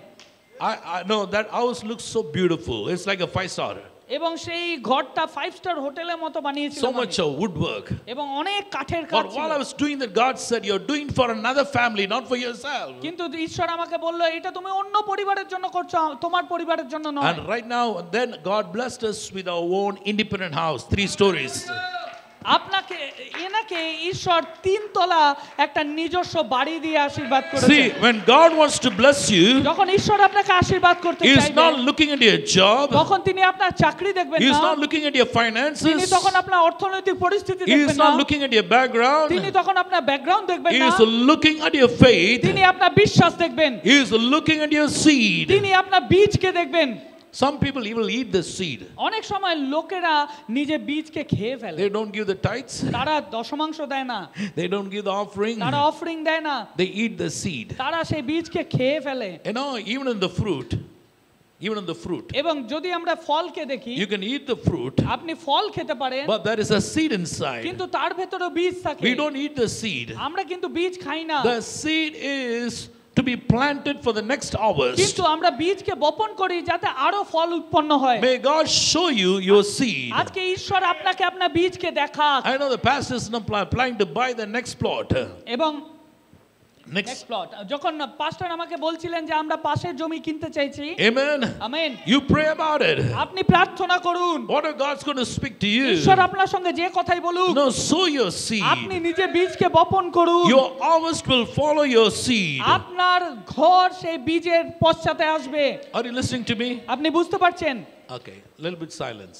Speaker 1: I know that house looks so beautiful. It's like a 5-star.
Speaker 2: এবং সেই ঘরটা 5 স্টার হোটেলের মতো
Speaker 1: So
Speaker 2: বানিয়েছিলাম
Speaker 1: much of woodwork.
Speaker 2: এবং অনেক কাঠের কাজ
Speaker 1: But
Speaker 2: ছিল
Speaker 1: while I was doing that, God said, you're doing for another family, not for yourself.
Speaker 2: কিন্তু ঈশ্বর আমাকে বলল এটা তুমি অন্য পরিবারের জন্য করছো তোমার পরিবারের জন্য নয়
Speaker 1: And right now, then God blessed us with our own independent house, 3 stories.
Speaker 2: আপনাকে এনাকে ঈশ্বর 3 তলা একটা নিজস্ব বাড়ি দিয়ে আশীর্বাদ করেছেন।
Speaker 1: See, when God wants to bless you,
Speaker 2: যখন ঈশ্বর আপনাকে আশীর্বাদ করতে
Speaker 1: He is
Speaker 2: চাইবেন,
Speaker 1: not looking at your job.
Speaker 2: তখন তিনি আপনার চাকরি দেখবেন
Speaker 1: He is
Speaker 2: না,
Speaker 1: not looking at your
Speaker 2: তিনি
Speaker 1: finances.
Speaker 2: তখন আপনার অর্থনৈতিক পরিস্থিতি
Speaker 1: He
Speaker 2: দেখবেন
Speaker 1: is
Speaker 2: না,
Speaker 1: not looking at your background.
Speaker 2: তিনি তখন আপনার ব্যাকগ্রাউন্ড দেখবেন
Speaker 1: He
Speaker 2: না,
Speaker 1: is looking at your faith.
Speaker 2: তিনি আপনার বিশ্বাস দেখবেন,
Speaker 1: He is looking at your seed.
Speaker 2: তিনি আপনার বীজকে দেখবেন।
Speaker 1: Some people will eat the seed.
Speaker 2: অনেক সময় লোকেরা নিজে বীজকে খেয়ে ফেলে,
Speaker 1: They don't give the tithes.
Speaker 2: তারা দশমাংশ দেয় না,
Speaker 1: They don't give the offering.
Speaker 2: তারা অফরিং দেয় না,
Speaker 1: They eat the seed.
Speaker 2: তারা সেই বীজকে খেয়ে ফেলে।
Speaker 1: You know, even in the fruit,
Speaker 2: এবং যদি আমরা ফলকে দেখি,
Speaker 1: you can eat the fruit,
Speaker 2: আপনি ফল খেতে পারেন,
Speaker 1: but there is a seed inside.
Speaker 2: কিন্তু তার ভেতরে বীজ থাকে।
Speaker 1: We don't eat the seed.
Speaker 2: আমরা কিন্তু বীজ খাই না,
Speaker 1: The seed is to be planted for the next harvest.
Speaker 2: কিন্তু আমরা বীজকে বপন করি যাতে আরো ফল উৎপন্ন হয়।
Speaker 1: May God show you your seed.
Speaker 2: আজকে ঈশ্বর আপনাকে আপনার বীজকে দেখাক।
Speaker 1: I know the pastor is now planning to buy the next plot.
Speaker 2: এবং
Speaker 1: Next.
Speaker 2: নেক্সট প্লট, যখন পাস্টর আমাকে বলছিলেন যে আমরা পাশের জমি কিনতে চাইছি,
Speaker 1: Amen.
Speaker 2: Amen,
Speaker 1: You pray about it.
Speaker 2: আপনি প্রার্থনা করুন,
Speaker 1: What if God's going to speak to you?
Speaker 2: ঈশ্বর আপনার সঙ্গে যে কথাই বলুক,
Speaker 1: No, sow your
Speaker 2: আপনি
Speaker 1: seed.
Speaker 2: নিজে বীজকে বপন করুন,
Speaker 1: Your harvest will follow your seed.
Speaker 2: আপনার ঘর সেই বীজের পশ্চাতে আসবে।
Speaker 1: Are you listening to me?
Speaker 2: আপনি বুঝতে পারছেন?
Speaker 1: Okay, a little bit silence.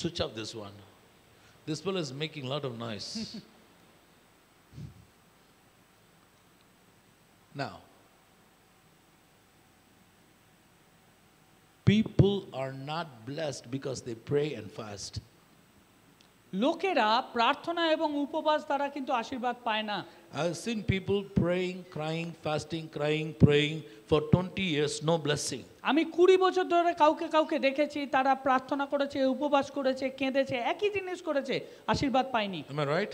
Speaker 1: Switch off this one. This fellow is making a lot of noise. Now, people are not blessed because they pray and fast.
Speaker 2: লোকেরা প্রার্থনা এবং উপবাস দ্বারা কিন্তু আশীর্বাদ পায় না।
Speaker 1: I've seen people praying, crying, fasting, crying, praying for 20 years, no blessing.
Speaker 2: আমি 20 বছর ধরে কাউকে কাউকে দেখেছি, তারা প্রার্থনা করেছে, উপবাস করেছে, কেঁদেছে, একই জিনিস করেছে, আশীর্বাদ পায়নি।
Speaker 1: Am I right?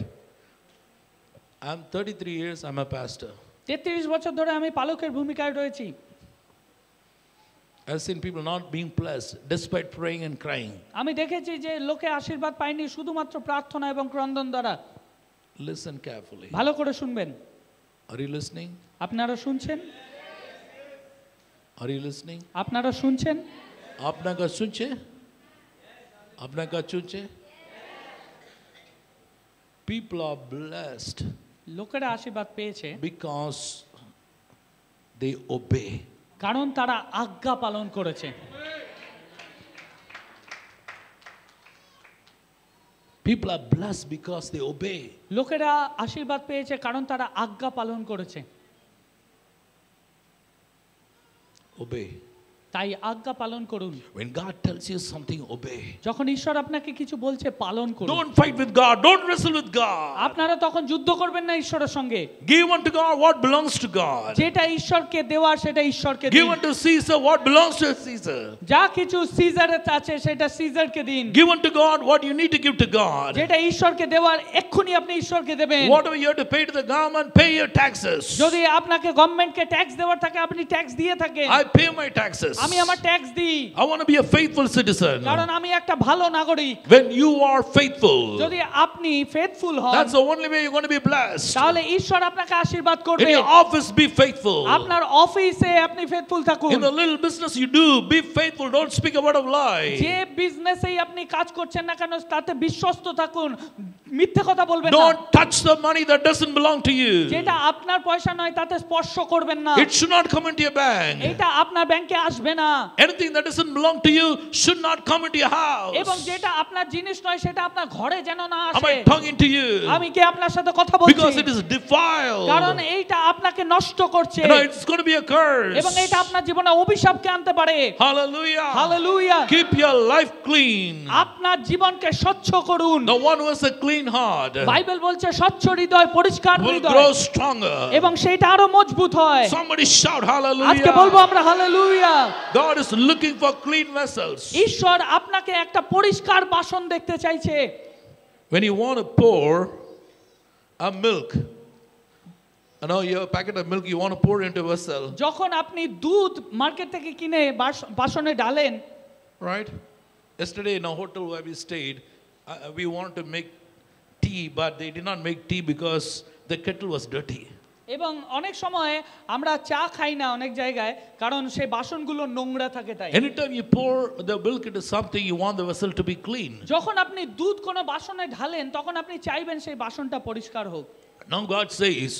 Speaker 1: I'm 33 years, I'm a pastor.
Speaker 2: 33 বছর ধরে আমি পালকের ভূমিকায় রয়েছি।
Speaker 1: I've seen people not being blessed despite praying and crying.
Speaker 2: আমি দেখেছি যে লোকে আশীর্বাদ পায়নি শুধুমাত্র প্রার্থনা এবং ক্রন্দন দ্বারা।
Speaker 1: Listen carefully.
Speaker 2: ভালো করে শুনবেন।
Speaker 1: Are you listening?
Speaker 2: আপনারা শুনছেন?
Speaker 1: Are you listening?
Speaker 2: আপনারা শুনছেন?
Speaker 1: আপনারা শুনছে? আপনারা শুনছে? People are blessed
Speaker 2: লোকেরা আশীর্বাদ পেয়েছে
Speaker 1: because they obey.
Speaker 2: কারণ তারা আজ্ঞা পালন করেছে।
Speaker 1: People are blessed because they obey.
Speaker 2: লোকেরা আশীর্বাদ পেয়েছে কারণ তারা আজ্ঞা পালন করেছে।
Speaker 1: Obey.
Speaker 2: তাই আজ্ঞা পালন করুন।
Speaker 1: When God tells you something, obey.
Speaker 2: যখন ঈশ্বর আপনাকে কিছু বলছে পালন করুন।
Speaker 1: Don't fight with God. Don't wrestle with God.
Speaker 2: আপনারা তখন যুদ্ধ করবেন না ঈশ্বরের সঙ্গে।
Speaker 1: Give unto God what belongs to God.
Speaker 2: যেটা ঈশ্বরকে দেওয়ার সেটা ঈশ্বরকে
Speaker 1: Give
Speaker 2: দিন।
Speaker 1: unto Caesar what belongs to Caesar.
Speaker 2: যা কিছু সিজারের আছে সেটা সিজারকে দিন।
Speaker 1: Give unto God what you need to give to God.
Speaker 2: যেটা ঈশ্বরকে দেওয়ার এক্ষুনি আপনি ঈশ্বরকে দেবেন।
Speaker 1: Whatever you have to pay to the government, pay your taxes.
Speaker 2: যদি আপনাকে গভর্নমেন্টকে ট্যাক্স দেওয়ার থাকে আপনি ট্যাক্স দিয়ে থাকেন।
Speaker 1: I pay my taxes.
Speaker 2: আমি আমার ট্যাক্স দিই।
Speaker 1: I want to be a faithful citizen.
Speaker 2: কারণ আমি একটা ভালো নাগরিক।
Speaker 1: When you are faithful,
Speaker 2: যদি আপনি ফেথফুল হন,
Speaker 1: that's the only way you're going to be blessed.
Speaker 2: তাহলে ঈশ্বর আপনাকে আশীর্বাদ
Speaker 1: In
Speaker 2: করবে।
Speaker 1: your office, be faithful.
Speaker 2: আপনার অফিসে আপনি ফেথফুল থাকুন।
Speaker 1: In the little business you do, be faithful. Don't speak a word of lie.
Speaker 2: যে বিজনেসেই আপনি কাজ করছেন না কেন তাতে বিশ্বস্ত থাকুন, মিথ্যে কথা বলবেন না।
Speaker 1: Don't touch the money that doesn't belong to you.
Speaker 2: যেটা আপনার পয়সা নয় তাতে স্পর্শ করবেন না।
Speaker 1: It should not come into your bank.
Speaker 2: এটা আপনার ব্যাংকে আসবে না।
Speaker 1: Anything that doesn't belong to you should not come into your house.
Speaker 2: এবং যেটা আপনার জিনিস নয় সেটা আপনার ঘরে যেন না
Speaker 1: Am
Speaker 2: আসে।
Speaker 1: I talking to you?
Speaker 2: আমি কি আপনার সাথে কথা বলছি?
Speaker 1: Because it is defiled.
Speaker 2: কারণ এইটা আপনাকে নষ্ট করছে।
Speaker 1: You know, it's going to be a curse.
Speaker 2: এবং এটা আপনার জীবনে অভিশাপকে আনতে পারে।
Speaker 1: Hallelujah.
Speaker 2: Hallelujah.
Speaker 1: Keep your life clean.
Speaker 2: আপনার জীবনকে স্বচ্ছ করুন।
Speaker 1: The one who has a clean heart
Speaker 2: Bible বলছে স্বচ্ছ হৃদয় পরিষ্কার
Speaker 1: will
Speaker 2: হৃদয়
Speaker 1: grow stronger.
Speaker 2: এবং সেটা আরো মজবুত হয়।
Speaker 1: Somebody shout
Speaker 2: আজকে
Speaker 1: hallelujah.
Speaker 2: বলবো আমরা hallelujah.
Speaker 1: God is looking for clean vessels.
Speaker 2: ঈশ্বর আপনাকে একটা পরিষ্কার বাসন দেখতে চাইছে।
Speaker 1: When you want to pour a milk, you know, your packet of milk you want to pour into a vessel,
Speaker 2: যখন আপনি দুধ মার্কেট থেকে কিনে বাসনে ঢালেন,
Speaker 1: right? Yesterday in a hotel where we stayed, we wanted to make tea, but they did not make tea because the kettle was dirty.
Speaker 2: এবং অনেক সময় আমরা চা খাই না অনেক জায়গায়, কারণ সেই বাসনগুলো নোংরা থাকে তাই।
Speaker 1: Anytime you pour the milk into something, you want the vessel to be clean.
Speaker 2: যখন আপনি দুধ কোনো বাসনে ঢালেন তখন আপনি চাইবেন সেই বাসনটা পরিষ্কার হোক।
Speaker 1: Now God says,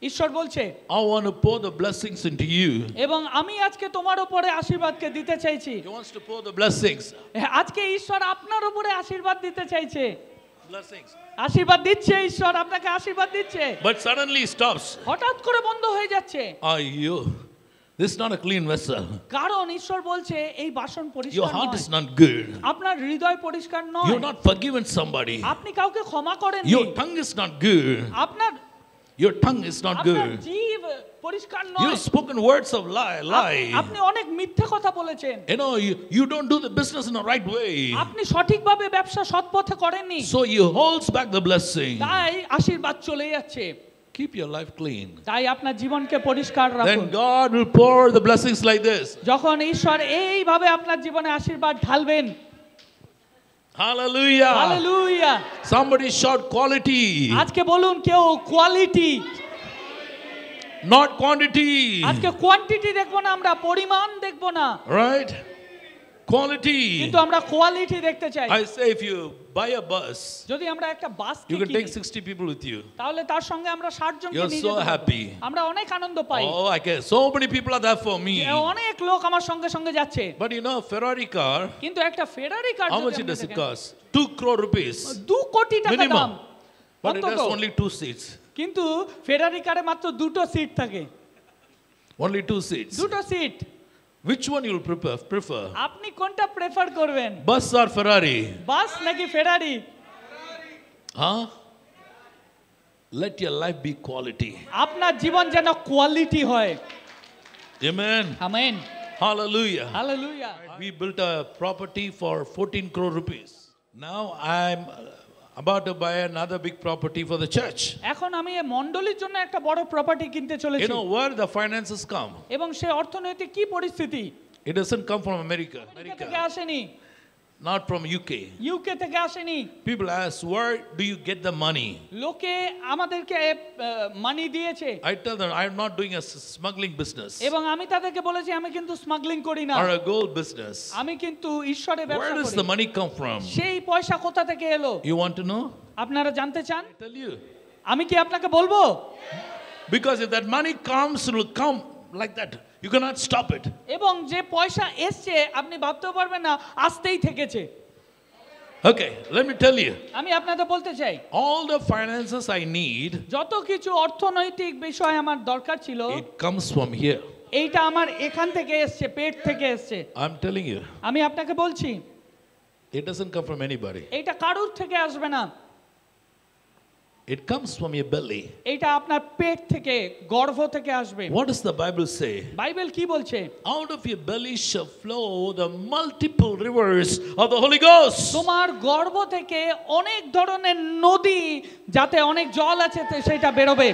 Speaker 2: ঈশ্বর বলছে,
Speaker 1: I want to pour the blessings into you.
Speaker 2: এবং আমি আজকে তোমার উপরে আশীর্বাদকে দিতে চাইছি।
Speaker 1: He wants to pour the blessings.
Speaker 2: আজকে ঈশ্বর আপনার উপরে আশীর্বাদ দিতে চাইছে।
Speaker 1: Blessings.
Speaker 2: আশীর্বাদ দিচ্ছে ঈশ্বর, আপনাকে আশীর্বাদ দিচ্ছে।
Speaker 1: But suddenly he stops.
Speaker 2: হঠাৎ করে বন্ধ হয়ে যাচ্ছে।
Speaker 1: You, this is not a clean vessel.
Speaker 2: কারণ ঈশ্বর বলছে এই বাসন
Speaker 1: Your
Speaker 2: পরিষ্কার
Speaker 1: heart
Speaker 2: নয়।
Speaker 1: is not good.
Speaker 2: আপনার হৃদয় পরিষ্কার নয়।
Speaker 1: You're not forgiven somebody.
Speaker 2: আপনি কাউকে ক্ষমা করেননি।
Speaker 1: Your tongue is not good.
Speaker 2: আপনার
Speaker 1: Your tongue is not
Speaker 2: আপনার
Speaker 1: good.
Speaker 2: জিভ পরিষ্কার নয়।
Speaker 1: You've spoken words of lie.
Speaker 2: আপনি অনেক মিথ্যে কথা বলেছেন।
Speaker 1: You know, you don't do the business in the right way.
Speaker 2: আপনি সঠিকভাবে ব্যবসা সৎ পথে করেননি।
Speaker 1: So he holds back the blessing.
Speaker 2: তাই আশীর্বাদ চলে যাচ্ছে।
Speaker 1: Keep your life clean.
Speaker 2: তাই আপনার জীবনকে পরিষ্কার রাখুন।
Speaker 1: Then God will pour the blessings like this.
Speaker 2: যখন ঈশ্বর এইভাবে আপনার জীবনে আশীর্বাদ ঢালবেন।
Speaker 1: Hallelujah.
Speaker 2: Hallelujah.
Speaker 1: Somebody shout quality,
Speaker 2: আজকে বলুন কেউ কোয়ালিটি,
Speaker 1: not quantity.
Speaker 2: আজকে কোয়ান্টিটি দেখবো না, আমরা পরিমাণ দেখবো না,
Speaker 1: Right? Quality.
Speaker 2: কিন্তু আমরা কোয়ালিটি দেখতে চাই।
Speaker 1: I say if you buy a bus,
Speaker 2: যদি আমরা একটা বাস
Speaker 1: you can
Speaker 2: কিনি
Speaker 1: take 60 people with you.
Speaker 2: তাহলে তার সঙ্গে আমরা 60 জনকে
Speaker 1: You're
Speaker 2: নিয়ে
Speaker 1: so
Speaker 2: যেতে পারবো।
Speaker 1: happy.
Speaker 2: আমরা অনেক আনন্দ পাই।
Speaker 1: Oh, I guess so many people are there for me.
Speaker 2: অনেক লোক আমার সঙ্গে সঙ্গে যাচ্ছে।
Speaker 1: But you know, Ferrari car,
Speaker 2: কিন্তু একটা ফেরারি কার
Speaker 1: how much does it cost? 2 crore rupees
Speaker 2: 2 কোটি টাকা
Speaker 1: minimum.
Speaker 2: দাম।
Speaker 1: But it has
Speaker 2: অন্তত।
Speaker 1: only 2 seats.
Speaker 2: কিন্তু ফেরারি কারে মাত্র দুটো সিট থাকে।
Speaker 1: Only 2 seats.
Speaker 2: দুটো seat.
Speaker 1: Which one you will prefer?
Speaker 2: আপনি কোনটা প্রেফার করবেন?
Speaker 1: Bus or Ferrari?
Speaker 2: বাস নাকি ফেরারি?
Speaker 1: Huh? Let your life be quality.
Speaker 2: আপনার জীবন যেন কোয়ালিটি হয়।
Speaker 1: Amen.
Speaker 2: Amen.
Speaker 1: Hallelujah.
Speaker 2: Hallelujah.
Speaker 1: We built a property for 14 crore rupees. Now I'm about to buy another big property for the church.
Speaker 2: এখন আমি এই মণ্ডলীর জন্য একটা বড় প্রপার্টি কিনতে
Speaker 1: You
Speaker 2: চলেছি।
Speaker 1: know where the finances come?
Speaker 2: এবং সেই অর্থনৈতিক কি পরিস্থিতি?
Speaker 1: It doesn't come from
Speaker 2: America থেকে আসেনি,
Speaker 1: not from UK.
Speaker 2: ইউকে থেকে আসেনি।
Speaker 1: People ask, where do you get the money?
Speaker 2: লোকে আমাদেরকে মানি দিয়েছে।
Speaker 1: I tell them, I'm not doing a smuggling business
Speaker 2: এবং আমি তাদেরকে বলেছি আমি কিন্তু স্মাগলিং করি না,
Speaker 1: or a gold business.
Speaker 2: আমি কিন্তু ঈশ্বরের
Speaker 1: Where
Speaker 2: ব্যবসা
Speaker 1: does
Speaker 2: করি।
Speaker 1: the money come from?
Speaker 2: সেই পয়সা কোথা থেকে এলো?
Speaker 1: You want to know?
Speaker 2: আপনারা জানতে চান?
Speaker 1: I tell you.
Speaker 2: আমি কি আপনাকে বলবো?
Speaker 1: Because if that money comes, it will come like that. You cannot stop it.
Speaker 2: এবং যে পয়সা এসছে আপনি ভাবতেও পারবেন না, আসতেই থেকেছে।
Speaker 1: Okay, let me tell you.
Speaker 2: আমি আপনাদের বলতে চাই,
Speaker 1: All the finances I need,
Speaker 2: যত কিছু অর্থনৈতিক বিষয় আমার দরকার ছিল,
Speaker 1: it comes from here.
Speaker 2: এইটা আমার এখান থেকে এসছে, পেট থেকে এসছে।
Speaker 1: I'm telling you.
Speaker 2: আমি আপনাকে বলছি,
Speaker 1: It doesn't come from anybody.
Speaker 2: এইটা কারুর থেকে আসবে না,
Speaker 1: It comes from your belly.
Speaker 2: এইটা আপনার পেট থেকে, গর্ভ থেকে আসবে।
Speaker 1: What does the Bible say?
Speaker 2: Bible কি বলছে?
Speaker 1: Out of your belly shall flow the multiple rivers of the Holy Ghost.
Speaker 2: তোমার গর্ভ থেকে অনেক ধরনের নদী, যাতে অনেক জল আছে সেটা বেরোবে।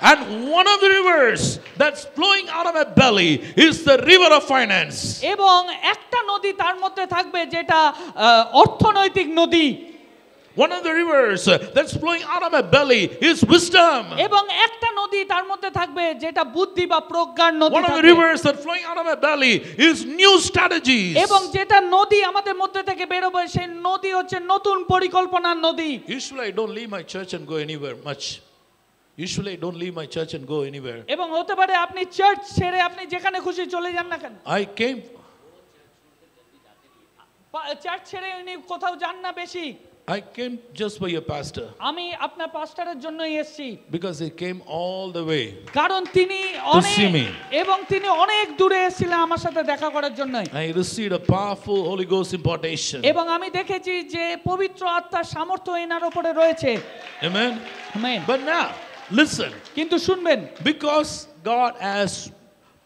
Speaker 1: And one of the rivers that's flowing out of my belly is the river of finance.
Speaker 2: এবং একটা নদী তার মধ্যে থাকবে যেটা অর্থনৈতিক নদী।
Speaker 1: One of the rivers that's flowing out of my belly is wisdom.
Speaker 2: এবং একটা নদী তার মধ্যে থাকবে যেটা বুদ্ধি বা প্রজ্ঞার নদী
Speaker 1: One of the
Speaker 2: থাকবে।
Speaker 1: rivers that's flowing out of my belly is new strategies.
Speaker 2: এবং যেটা নদী আমাদের মধ্যে থেকে বেরোবে সেই নদী হচ্ছে নতুন পরিকল্পনার নদী।
Speaker 1: Usually I don't leave my church and go anywhere much. Usually I don't leave my church and go anywhere.
Speaker 2: এবং হতে পারে আপনি চার্চ ছেড়ে আপনি যেখানে খুশি চলে যান না কেন,
Speaker 1: I came,
Speaker 2: চার্চ ছেড়ে উনি কোথাও যান না বেশি।
Speaker 1: I came just for your pastor
Speaker 2: আমি আপনার পাস্টারের জন্যই এসেছি,
Speaker 1: because he came all the way.
Speaker 2: কারণ তিনি
Speaker 1: see me.
Speaker 2: এবং তিনি অনেক দূরে এসেছিলেন আমার সাথে দেখা করার জন্য।
Speaker 1: I received a powerful Holy Ghost impartation.
Speaker 2: এবং আমি দেখেছি যে পবিত্র আত্মার সামর্থ্য এনার উপরে রয়েছে।
Speaker 1: Amen.
Speaker 2: Amen.
Speaker 1: But now, listen.
Speaker 2: কিন্তু শুনবেন,
Speaker 1: Because God has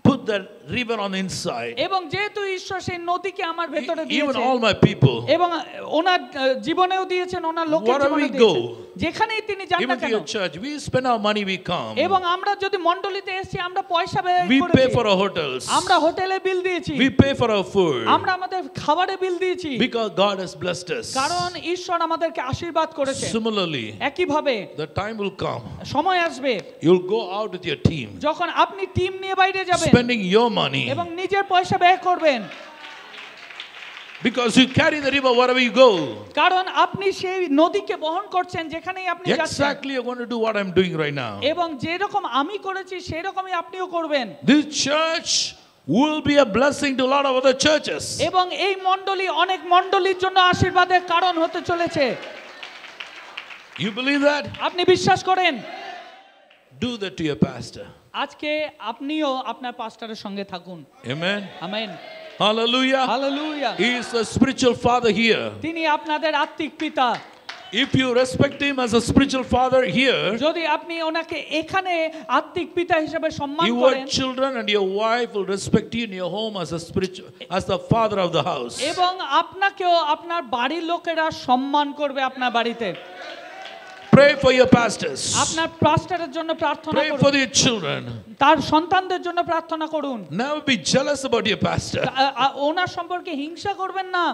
Speaker 1: put that river on the inside.
Speaker 2: এবং যেহেতু ঈশ্বর সেই নদীকে আমার ভেতরে
Speaker 1: Even
Speaker 2: দিয়েছেন
Speaker 1: all my people,
Speaker 2: এবং ওনার জীবনেও দিয়েছেন, ওনার লোকের
Speaker 1: Wherever
Speaker 2: জীবনে
Speaker 1: we go,
Speaker 2: দিয়েছেন, যেখানেই তিনি যান না
Speaker 1: even to
Speaker 2: কেন।
Speaker 1: your church, we spend our money, we come.
Speaker 2: এবং আমরা যদি মণ্ডলীতে এসেছি, আমরা পয়সা ব্যয়
Speaker 1: We pay
Speaker 2: করেছি,
Speaker 1: for our hotels.
Speaker 2: আমরা হোটেলে বিল দিয়েছি,
Speaker 1: We pay for our food.
Speaker 2: আমরা আমাদের খাবারে বিল দিয়েছি,
Speaker 1: Because God has blessed us.
Speaker 2: কারণ ঈশ্বর আমাদেরকে আশীর্বাদ করেছে।
Speaker 1: Similarly,
Speaker 2: একইভাবে
Speaker 1: the time will come.
Speaker 2: সময় আসবে
Speaker 1: You'll go out with your team,
Speaker 2: যখন আপনি টিম নিয়ে বাইরে যাবেন
Speaker 1: spending your money.
Speaker 2: এবং নিজের পয়সা ব্যয় করবেন,
Speaker 1: Because you carry the river wherever you go.
Speaker 2: কারণ আপনি সেই নদীকে বহন করছেন যেখানেই আপনি যাচ্ছেন।
Speaker 1: Exactly, you're going to do what I'm doing right now.
Speaker 2: এবং যেরকম আমি করেছি সেই রকমই আপনিও করবেন।
Speaker 1: This church will be a blessing to a lot of other churches.
Speaker 2: এবং এই মণ্ডলী অনেক মণ্ডলীর জন্য আশীর্বাদের কারণ হতে চলেছে।
Speaker 1: You believe that?
Speaker 2: আপনি বিশ্বাস করেন?
Speaker 1: Do that to your pastor.
Speaker 2: আজকে আপনিও আপনার পাস্টরের সঙ্গে থাকুন।
Speaker 1: Amen.
Speaker 2: Amen.
Speaker 1: Hallelujah.
Speaker 2: Hallelujah.
Speaker 1: He is a spiritual father here.
Speaker 2: তিনি আপনাদের আত্মিক পিতা।
Speaker 1: If you respect him as a spiritual father here,
Speaker 2: যদি আপনি ওনাকে এখানে আত্মিক পিতা হিসেবে সম্মান
Speaker 1: your
Speaker 2: করেন
Speaker 1: children and your wife will respect you in your home as a spiritual, as the father of the house.
Speaker 2: এবং আপনাকেও আপনার বাড়ির লোকেরা সম্মান করবে আপনার বাড়িতে।
Speaker 1: Pray for your pastors.
Speaker 2: আপনার পাস্টরের জন্য প্রার্থনা
Speaker 1: Pray
Speaker 2: করুন,
Speaker 1: for your children.
Speaker 2: তার সন্তানদের জন্য প্রার্থনা করুন।
Speaker 1: Never be jealous about your pastor.
Speaker 2: ওনার সম্পর্কে হিংসা করবেন না।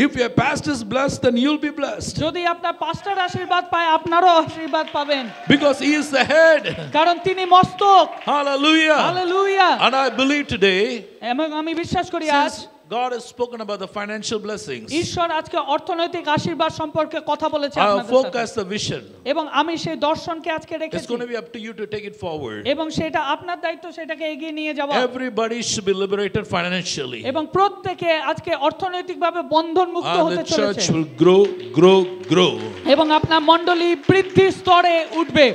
Speaker 1: If your pastor is blessed, then you'll be blessed.
Speaker 2: যদি আপনার পাস্টর আশীর্বাদ পায়, আপনারও আশীর্বাদ পাবেন,
Speaker 1: Because he is the head.
Speaker 2: কারণ তিনি মস্তক।
Speaker 1: Hallelujah.
Speaker 2: Hallelujah.
Speaker 1: And I believe today,
Speaker 2: এবং আমি বিশ্বাস করি আজ
Speaker 1: since God has spoken about the financial blessings,
Speaker 2: ঈশ্বর আজকে অর্থনৈতিক আশীর্বাদ সম্পর্কে কথা বলেছে
Speaker 1: I'll
Speaker 2: আপনাদের সাথে।
Speaker 1: focus the vision.
Speaker 2: এবং আমি সেই দর্শনকে আজকে
Speaker 1: It's
Speaker 2: রেখেছি
Speaker 1: going to be up to you to take it forward.
Speaker 2: এবং সেটা আপনার দায়িত্ব, সেটাকে এগিয়ে নিয়ে যাওয়া।
Speaker 1: Everybody should be liberated financially.
Speaker 2: এবং প্রত্যেকে আজকে অর্থনৈতিকভাবে বন্ধন মুক্ত
Speaker 1: And
Speaker 2: হতে
Speaker 1: the
Speaker 2: চলেছে
Speaker 1: church will grow, grow, grow.
Speaker 2: এবং আপনার মণ্ডলী বৃদ্ধি স্তরে উঠবে।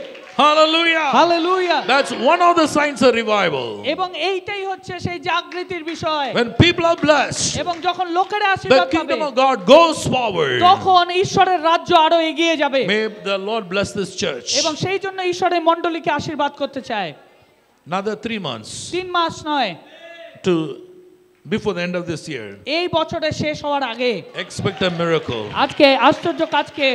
Speaker 1: Hallelujah.
Speaker 2: Hallelujah.
Speaker 1: That's one of the signs of revival.
Speaker 2: এবং এইটাই হচ্ছে সেই জাগৃতির বিষয়।
Speaker 1: When people are blessed,
Speaker 2: এবং যখন লোকেরা
Speaker 1: the
Speaker 2: আশীর্বাদ পাবে,
Speaker 1: kingdom of God goes forward.
Speaker 2: তখন ঈশ্বরের রাজ্য আরো এগিয়ে যাবে।
Speaker 1: May the Lord bless this church.
Speaker 2: এবং সেই জন্য ঈশ্বরের মণ্ডলীকে আশীর্বাদ করতে চায়।
Speaker 1: Another 3 months
Speaker 2: 3 মাস নয়,
Speaker 1: to before the end of this year.
Speaker 2: এই বছরের শেষ হওয়ার আগে
Speaker 1: Expect a miracle.
Speaker 2: আজকে আশ্চর্য কাজকে,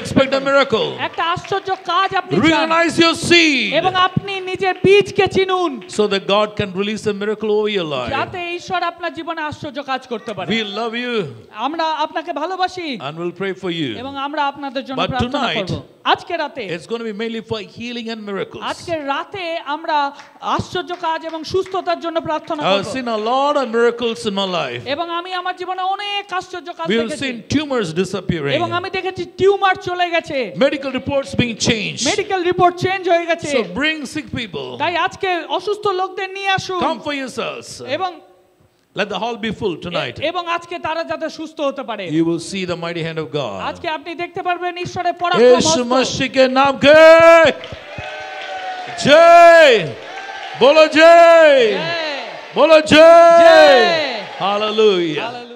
Speaker 1: Expect a miracle.
Speaker 2: একটা আশ্চর্য কাজ আপনি চান
Speaker 1: Realize your seed
Speaker 2: এবং আপনি নিজের বীজকে চিনুন,
Speaker 1: so that God can release a miracle over your life.
Speaker 2: যাতে ঈশ্বর আপনার জীবনে আশ্চর্য কাজ করতে পারে।
Speaker 1: We love you
Speaker 2: আমরা আপনাকে ভালোবাসি
Speaker 1: and we'll pray for
Speaker 2: এবং
Speaker 1: you.
Speaker 2: আমরা আপনাদের জন্য
Speaker 1: But
Speaker 2: প্রার্থনা
Speaker 1: tonight,
Speaker 2: করব। আজকে রাতে,
Speaker 1: It's going to be mainly for healing and miracles.
Speaker 2: আজকে রাতে আমরা আশ্চর্য কাজ এবং সুস্থতার জন্য প্রার্থনা
Speaker 1: I've
Speaker 2: করব।
Speaker 1: seen a lot of miracles in my life.
Speaker 2: এবং আমি আমার জীবনে অনেক আশ্চর্য কাজ
Speaker 1: We've
Speaker 2: দেখেছি
Speaker 1: seen tumors disappearing.
Speaker 2: এবং আমি দেখেছি টিউমার চলে গেছে,
Speaker 1: Medical reports being changed.
Speaker 2: Medical report change হয়ে গেছে।
Speaker 1: So bring sick people.
Speaker 2: তাই আজকে অসুস্থ লোকদের নিয়ে আসুন
Speaker 1: Come for yourselves.
Speaker 2: এবং
Speaker 1: Let the hall be full tonight.
Speaker 2: এবং আজকে তারা যাতে সুস্থ হতে পারে।
Speaker 1: You will see the mighty hand of God.
Speaker 2: আজকে আপনি দেখতে পারবেন ঈশ্বরের পরাক্রম
Speaker 1: यीशु
Speaker 2: হস্ত।
Speaker 1: मसीह के नाम के जय बोलो जय
Speaker 2: জয়,
Speaker 1: बोलो जय
Speaker 2: জয়।
Speaker 1: Hallelujah
Speaker 2: hallelujah.